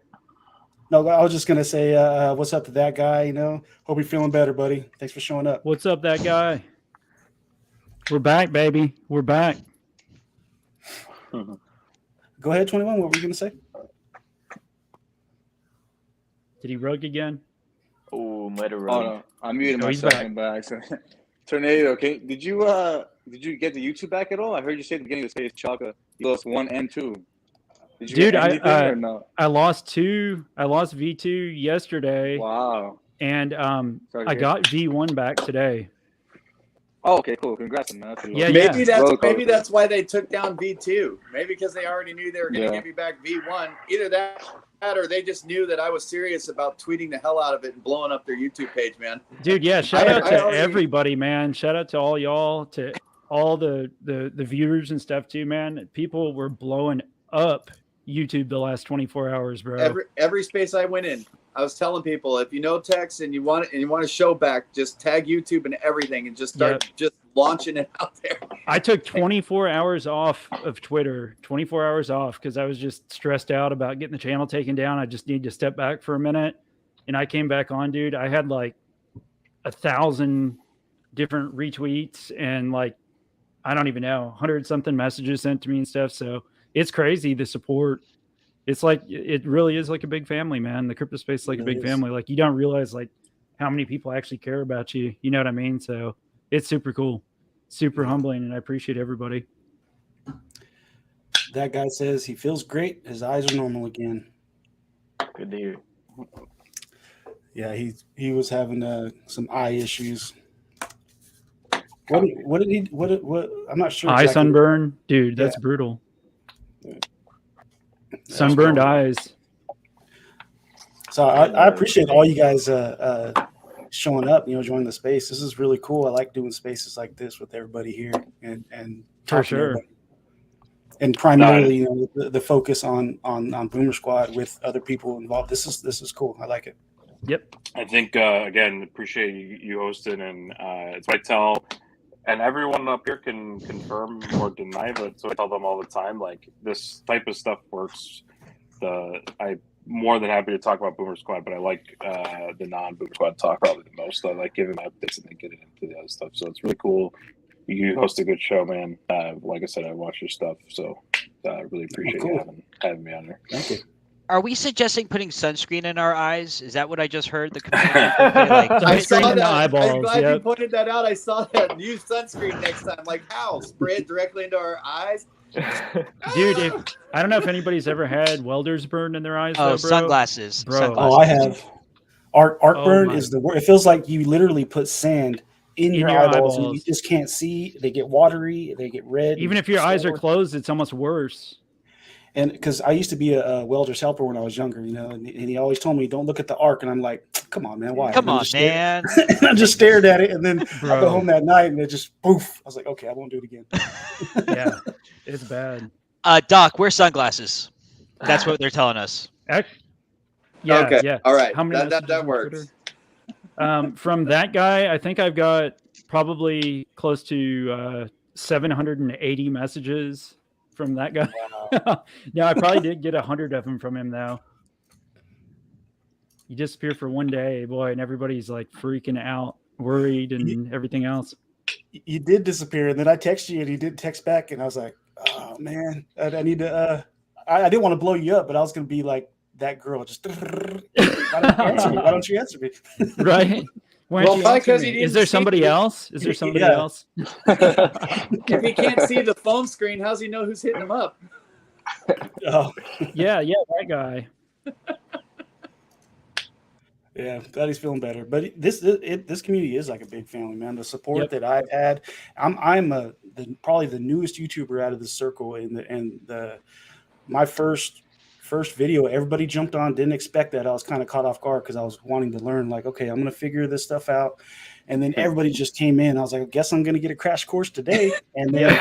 No, I was just gonna say, what's up to that guy? You know, hope you're feeling better, buddy. Thanks for showing up. What's up, that guy? We're back, baby. We're back. Go ahead, 21. What were you gonna say? Did he rug again? Oh, might have Oh run. no, I muted No, he's myself by accident. Tornado. Okay, did you get the YouTube back at all? I heard you say at the beginning of the space, Chaka, you lost 1 and 2. Did you Dude, get anything or no? I lost 2. I lost V2 yesterday. Wow. And Sorry, I got V1 back today. Oh, okay, cool. Congrats, man. Yeah, Maybe that's why they took down V2. Maybe because they already knew they were going to give you back V1. Either that or they just knew that I was serious about tweeting the hell out of it and blowing up their YouTube page, man. Dude, yeah, shout out to everybody, man. Shout out to all y'all, to all the viewers and stuff too, man. People were blowing up YouTube the last 24 hours, bro. Every space I went in, I was telling people, if you know text and you want to show back, just tag YouTube and everything and just start just launching it out there. I took 24 hours off of Twitter, 24 hours off because I was just stressed out about getting the channel taken down. I just needed to step back for a minute. And I came back on, dude. I had like 1,000 different retweets and like, I don't even know, 100 something messages sent to me and stuff. So it's crazy, the support. It's like, it really is like a big family, man. The crypto space is like a big family. Like you don't realize like how many people actually care about you. You know what I mean? So it's super cool, super humbling. And I appreciate everybody. That guy says he feels great. His eyes are normal again. Good to hear. Yeah, he was having some eye issues. What did he? What? I'm not sure. Eye sunburn, dude. That's brutal. Sunburned eyes. So I appreciate all you guys showing up. You know, joining the space. This is really cool. I like doing spaces like this with everybody here and for sure. And primarily, you know, the focus on Boomer Squad with other people involved. This is cool. I like it. Yep. I think again, appreciate you hosting, and it's what I tell, and everyone up here can confirm or deny, but so I tell them all the time, like this type of stuff works. I'm more than happy to talk about Boomer Squad, but I like the non-Boomer Squad talk probably the most. I like giving my updates and then getting into the other stuff. So it's really cool. You host a good show, man. Like I said, I watch your stuff, so I really appreciate you having me on there. Thank you. Are we suggesting putting sunscreen in our eyes? Is that what I just heard? The community like, I saw sunscreen in the that. eyeballs. I'm glad you pointed that out. I saw that. Use sunscreen next time. Like how? Spray it directly into our eyes? Dude, I don't know if anybody's ever had welders burn in their eyes. Oh, though, bro. sunglasses. Bro. Sunglasses. Oh, I have. Art burn my. is the worst. It feels like you literally put sand in your eyeballs and you just can't see. They get watery. They get red. Even if your eyes are closed, it's almost worse. And because I used to be a welder's helper when I was younger, you know, and he always told me, don't look at the arc. And I'm like, come on, man, why? Come on, man. I just stared at it. And then I go home that night and it just poof. I was like, okay, I won't do it again. Yeah, it's bad. Doc, wear sunglasses. That's what they're telling us. Yeah, okay. Yeah. All right. How many that works. From that guy, I think I've got probably close to 780 messages from that guy. Wow. No, I probably did get 100 of them from him though. You disappear for one day, boy, and everybody's like freaking out, worried, and everything else. You did disappear, and then I texted you, and you didn't text back, and I was like, "Oh man, I need to." I didn't want to blow you up, but I was going to be like that girl, just why don't you answer me? Right? Well, probably because he didn't. Is there somebody else? Is there somebody else? If he can't see the phone screen, how's he know who's hitting him up? Oh, yeah, that guy. Yeah, glad he's feeling better. But this community is like a big family, man. The support that I've had, I'm probably the newest YouTuber out of this circle, my first video, everybody jumped on. Didn't expect that. I was kind of caught off guard because I was wanting to learn. Like, okay, I'm gonna figure this stuff out, And then everybody just came in. I was like, I guess I'm going to get a crash course today. And then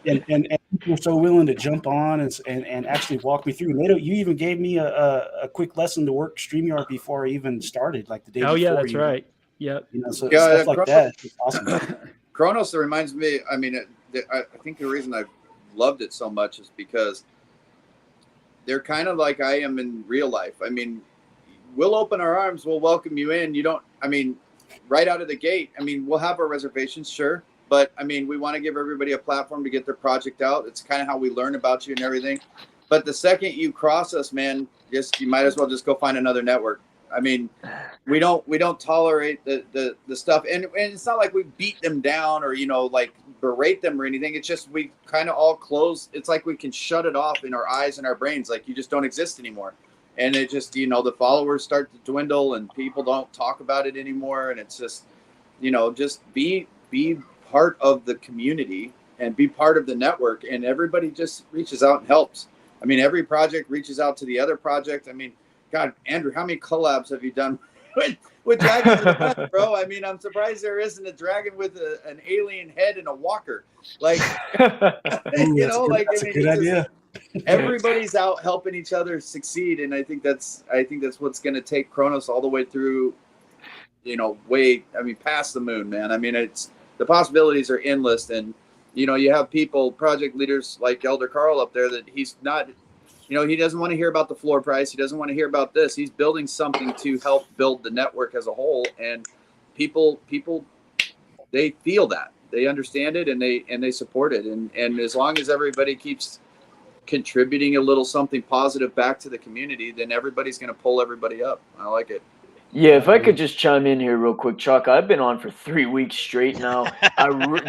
and people were so willing to jump on and actually walk me through. And you even gave me a quick lesson to work StreamYard before I even started, like the day before. Yeah, that's right. Yep. So stuff like that is awesome. Chronos reminds me, I mean, I think the reason I've loved it so much is because they're kind of like I am in real life. I mean, we'll open our arms, we'll welcome you in. Right out of the gate, we'll have our reservations, sure. But, we want to give everybody a platform to get their project out. It's kind of how we learn about you and everything. But the second you cross us, man, you might as well just go find another network. We don't tolerate the stuff. And it's not like we beat them down or, berate them or anything. It's just we kind of all close. It's like we can shut it off in our eyes and our brains. Like you just don't exist anymore. And it just, the followers start to dwindle and people don't talk about it anymore. And it's just, just be part of the community and be part of the network. And everybody just reaches out and helps. Every project reaches out to the other project. God, Andrew, how many collabs have you done with dragons of the West, bro? I'm surprised there isn't a dragon with an alien head and a walker. Like, that's a good idea. Everybody's out helping each other succeed, and I think that's what's going to take Chronos all the way through, past the moon, man. It's the possibilities are endless, and you have people, project leaders like Elder Carl up there that he's not, he doesn't want to hear about the floor price. He doesn't want to hear about this. He's building something to help build the network as a whole, and people they feel that, they understand it, and they support it, and as long as everybody keeps contributing a little something positive back to the community, then everybody's going to pull everybody up. I like it. Yeah, if I could just chime in here real quick, Chuck, I've been on for 3 weeks straight now.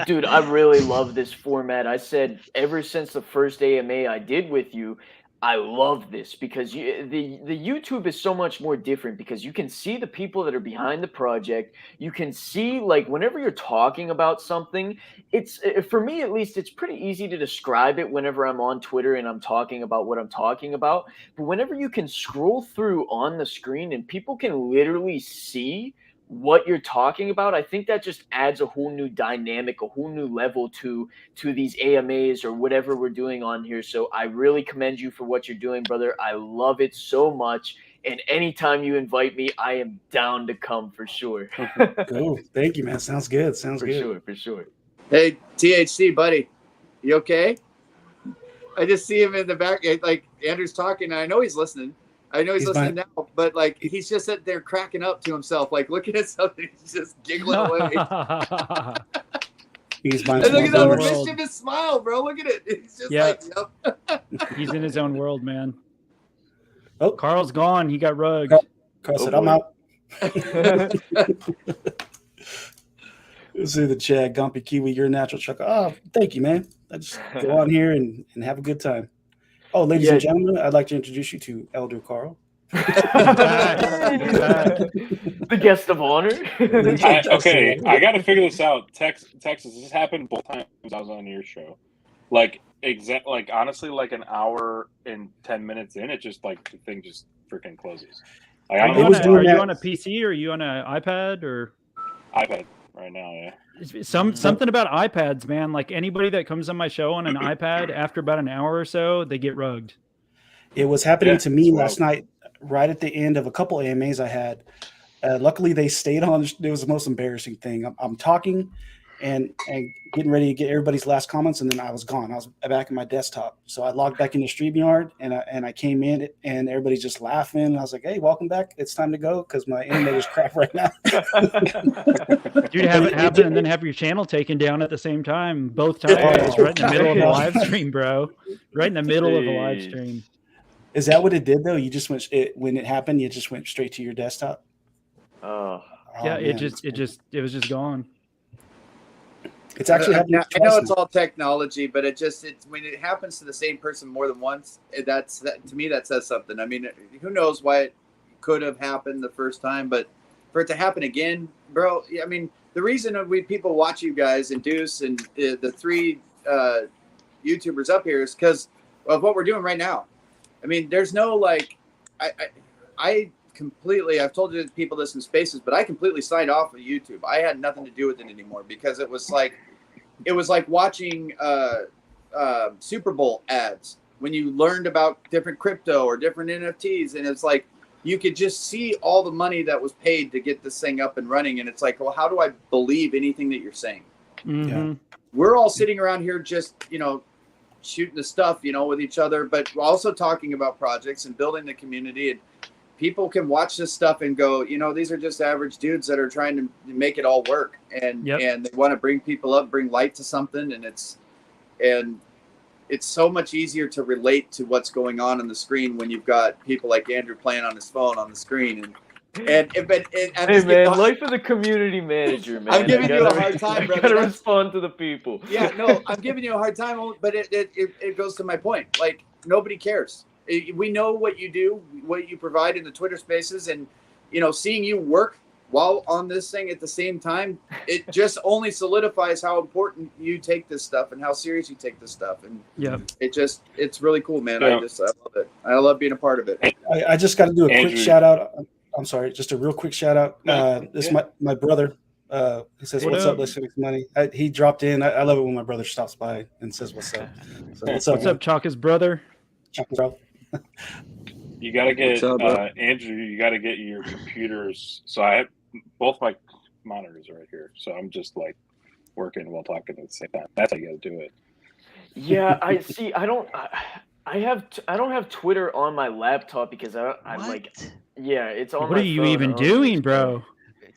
Dude, I really love this format. I said ever since the first AMA I did with you, I love this because the YouTube is so much more different because you can see the people that are behind the project. You can see, like, whenever you're talking about something, it's, for me at least, it's pretty easy to describe it whenever I'm on Twitter and I'm talking about what I'm talking about. But whenever you can scroll through on the screen and people can literally see what you're talking about, I think that just adds a whole new dynamic, a whole new level to these AMAs or whatever we're doing on here. So I really commend you for what you're doing, brother. I love it so much. And anytime you invite me, I am down to come for sure. Cool. Thank you, man. Sounds good. For sure. Hey, THC, buddy, you okay? I just see him in the back. Like, Andrew's talking, and I know he's listening. I know he's listening now, but like he's just sitting there cracking up to himself, like looking at something, he's just giggling away. He's my and look at that mischievous smile, bro. Look at it. He's just like, yep. He's in his own world, man. Oh, Carl's gone. He got rugged. Carl said, I'm out. Let's see the chat. Gumpy Kiwi, you're a natural Chaka. Oh, thank you, man. I just go on here and have a good time. Oh, ladies and gentlemen, I'd like to introduce you to Elder Carl. The guest of honor. Okay, I got to figure this out. Texas, this happened both times I was on your show. Honestly, like an hour and 10 minutes in, it just the thing just freaking closes. Like, are you on a PC or are you on an iPad or? iPad right now, yeah. Something about iPads, man. Like anybody that comes on my show on an iPad, after about an hour or so, they get rugged. It was happening to me last night, right at the end of a couple AMAs I had. Luckily, they stayed on. It was the most embarrassing thing. I'm talking and getting ready to get everybody's last comments, and then I was gone. I was back in my desktop. So I logged back into StreamYard, and I came in, and everybody's just laughing. And I was like, hey, welcome back. It's time to go because my internet is crap right now. Dude, have it happen and then have your channel taken down at the same time. Both times, right in the middle of the live stream, bro. Right in the middle of the live stream. Is that what it did, though? You just went, when it happened, you just went straight to your desktop? Oh, yeah, man. it was just gone. It's actually happening. I know it's all technology, but it's when it happens to the same person more than once, to me that says something. I mean, who knows why it could have happened the first time, but for it to happen again, bro. I mean, the reason people watch you guys and Deuce and the three YouTubers up here is because of what we're doing right now. I mean, there's no I completely, I've told people this in spaces, but I completely signed off of YouTube. I had nothing to do with it anymore because it was like watching Super Bowl ads when you learned about different crypto or different NFTs. And it's like, you could just see all the money that was paid to get this thing up and running. And it's like, well, how do I believe anything that you're saying? Mm-hmm. We're all sitting around here just, shooting the stuff, with each other, but also talking about projects and building the community. And people can watch this stuff and go, these are just average dudes that are trying to make it all work. And and they want to bring people up, bring light to something. And it's so much easier to relate to what's going on the screen when you've got people like Andrew playing on his phone on the screen. Hey man, life of the community manager, man. I'm giving you a hard time, brother. I gotta respond to the people. Yeah, no, I'm giving you a hard time, but it goes to my point. Like, nobody cares. We know what you do, what you provide in the Twitter spaces, and seeing you work while on this thing at the same time, it just only solidifies how important you take this stuff and how serious you take this stuff. And it's really cool, man. I love it. I love being a part of it. I just got to do a quick shout out. I'm sorry, just a real quick shout out. This is my brother. He says, "What's up? Let's make some money." He dropped in. I love it when my brother stops by and says, "What's up?" So, what's up, Chaka's brother? Chaka, bro. You got to get Andrew. You got to get your computers. So I have both my monitors are right here. So I'm just like working while talking at the same time. That's how you got to do it. Yeah, I see. I don't have Twitter on my laptop because I'm like, yeah, it's on. What are you even doing, bro?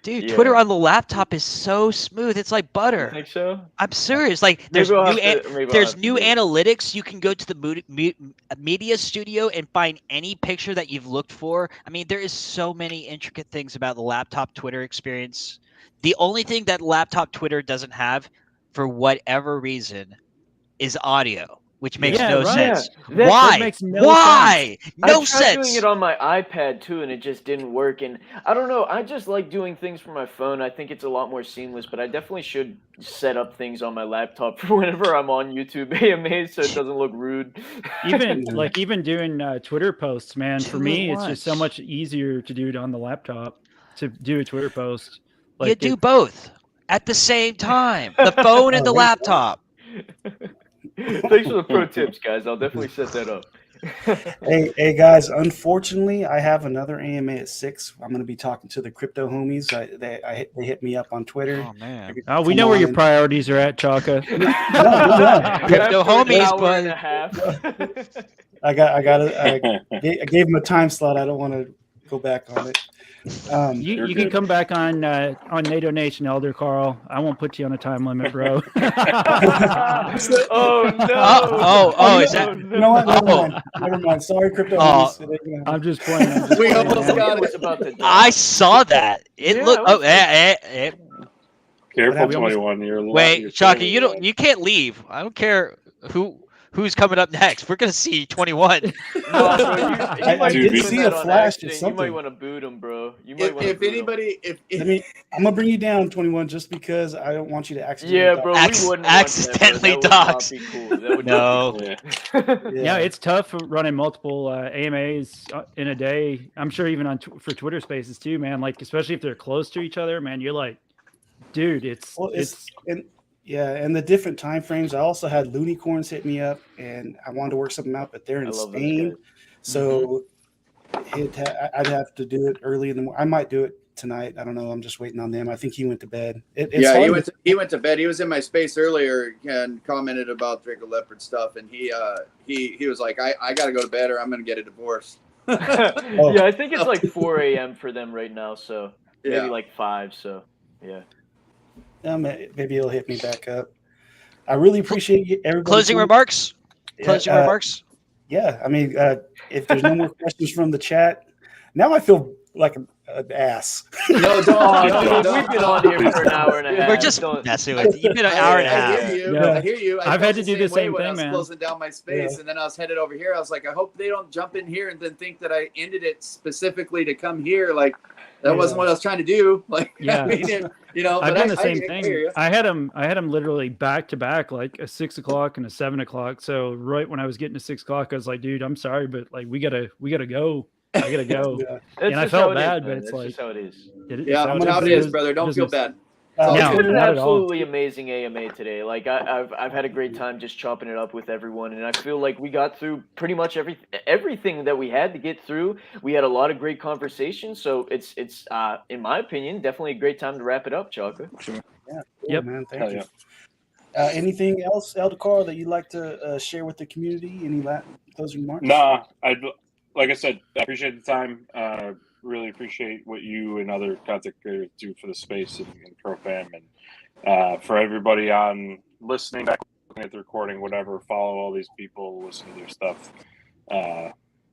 Dude, yeah. Twitter on the laptop is so smooth. It's like butter. You think so? I'm serious. Like, there's new analytics. You can go to the media studio and find any picture that you've looked for. I mean, there is so many intricate things about the laptop Twitter experience. The only thing that laptop Twitter doesn't have, for whatever reason, is audio, which makes no sense. Yeah. Why? Makes no Why? Sense. No I tried sense. doing it on my iPad too, and it just didn't work. And I don't know. I just like doing things from my phone. I think it's a lot more seamless. But I definitely should set up things on my laptop for whenever I'm on YouTube AMAs, so it doesn't look rude. Even doing Twitter posts, man. For me, it's just so much easier to do it on the laptop to do a Twitter post. You do both at the same time, the phone and the laptop. Thanks for the pro tips, guys. I'll definitely set that up. Hey guys, unfortunately I have another AMA at 6. I'm going to be talking to the crypto homies. They hit me up on Twitter. Oh man. We know where your priorities are at, Chaka. Crypto homies, but I gave them a time slot. I don't want to go back on it. You can come back on NATO Nation, Elder Carl. I won't put you on a time limit, bro. Oh no! Oh, is that? You know what? Never mind. Sorry, crypto. I'm just playing. We almost got it. I saw that. It looked. Careful, 21. Wait, Chaka, you can't leave. I don't care who's coming up next. We're gonna see 21. No, bro, I did see a flash. You might want to boot him, bro. You might if anybody, I'm gonna bring you down, 21, just because I don't want you to accidentally. Yeah, bro. We wouldn't accidentally dox. Cool. That would no. Yeah, it's tough running multiple AMAs in a day. I'm sure even for Twitter Spaces too, man. Like, especially if they're close to each other, man. You're like, dude, and the different time frames. I also had Loonicorns hit me up, and I wanted to work something out, but they're in Spain, so I'd have to do it early in the morning. I might do it tonight. I don't know. I'm just waiting on them. I think he went to bed. He went to bed. He was in my space earlier and commented about Draco Leopard stuff, and he was like, I got to go to bed or I'm going to get a divorce. Yeah, I think it's like 4 a.m. for them right now, so maybe like 5. So yeah. Maybe he'll hit me back up. I really appreciate everybody. Closing remarks? Remarks? Yeah, I mean, if there's no more questions from the chat, now I feel like an ass. No, don't. We've been on here for an hour and a half. We're just messing with you. You've been an hour and a half. I hear you. I've had to do the same thing, I was man. closing down my space, and then I was headed over here. I was like, I hope they don't jump in here and then think that I ended it specifically to come here. Like, that wasn't what I was trying to do. Like, yeah. I mean, I've done the same thing. I had them literally back to back, like a 6 o'clock and a 7 o'clock. So right when I was getting to 6 o'clock, I was like, dude, I'm sorry, but like we gotta go. I gotta go. Yeah. And I felt bad, but it's that's like just how it is. Yeah, I'm that's how it is, brother. Don't feel bad. Uh, No, It's been an not at all. absolutely amazing AMA today. Like I've had a great time just chopping it up with everyone, and I feel like we got through pretty much everything that we had to get through. We had a lot of great conversations, so it's in my opinion definitely a great time to wrap it up, Chaka. Yeah, cool, Yep. man. Thank Hell you. yeah. Anything else, Eldar, that you'd like to share with the community? Any closing remarks? Nah, like I said, I appreciate the time. Really appreciate what you and other content creators do for the space and Pro Fam, and for everybody on listening, back looking at the recording, whatever. Follow all these people, listen to their stuff.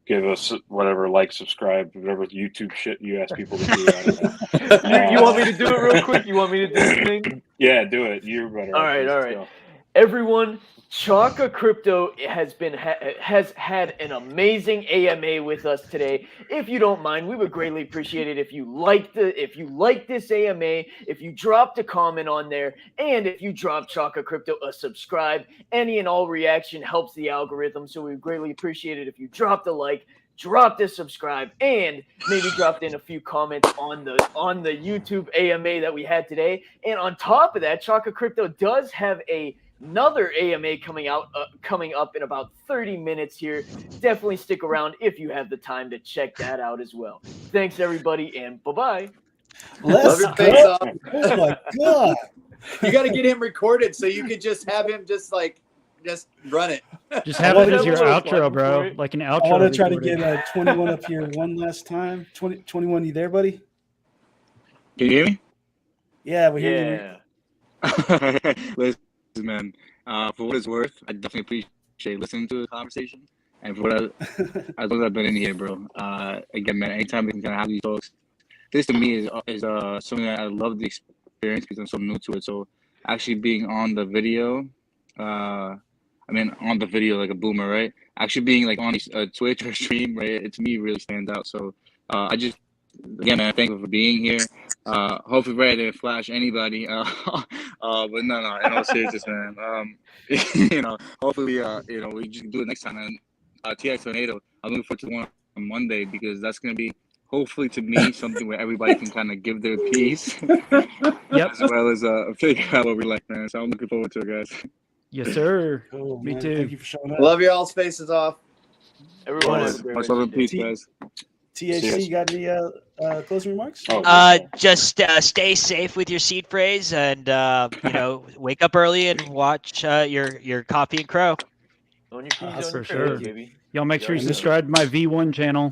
Give us whatever, like, subscribe, whatever YouTube shit you ask people to do. I don't know. You want me to do it real quick? You want me to do the thing? Yeah, do it. You're better. All right, all right. Everyone, Chaka Crypto has had an amazing AMA with us today. If you don't mind, we would greatly appreciate it if you liked this AMA, if you dropped a comment on there, and if you drop Chaka Crypto a subscribe. Any and all reaction helps the algorithm, so we would greatly appreciate it if you dropped a like, dropped a subscribe, and maybe dropped in a few comments on the YouTube AMA that we had today. And on top of that, Chaka Crypto does have another AMA coming up in about 30 minutes here. Definitely stick around if you have the time to check that out as well. Thanks everybody, and bye-bye. Love your face off. Oh my god! You got to get him recorded so you could just have him just run it. Just have it as have your a little outro, button bro. for it. Like an outro. I want to try to recording. get 21 up here one last time. 21, you there, buddy? Can you hear me? Yeah, we hear Yeah. Listen, man. For what it's worth, I definitely appreciate listening to the conversation. And for what as long as I've been in here, bro. Again, man, anytime we can kind of have these talks, this to me is something that I love the experience because I'm so new to it. So actually being on the video, on the video like a boomer, right? Actually being like on a Twitch or stream, right? It to me really stands out. So again, man, thank you for being here. Hopefully, Brad didn't flash anybody. But no. In all seriousness, man. Hopefully, we just do it next time. And TX Tornado, I'm looking forward to one on Monday because that's gonna be hopefully to me something where everybody can kind of give their piece, Yep. as well as figure out what we like, man. So I'm looking forward to it, guys. Yes, sir. Cool, Me man. too. Thank you for showing up. Love your all's faces off. Everyone Yes. have a great Much rest love of and your day. peace, guys. THC, you got any closing remarks? Just stay safe with your seed phrase, and wake up early and watch your coffee and crow. On your P's, on For your sure. P's, baby. Y'all make sure you Yeah. subscribe to my V1 channel.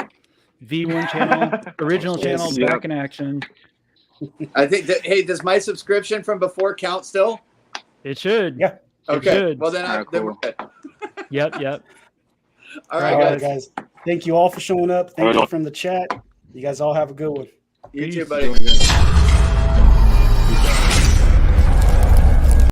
V1 channel, original channel, Yep. back in action. I think that, hey, does my subscription from before count still? It should. Yeah. Okay. should. Well, then, then we're Cool. good. Yep. All All right, right, guys. guys. Thank you all for showing up. Thank All you right. from the chat. You guys all have a good one. You too, Peace. buddy.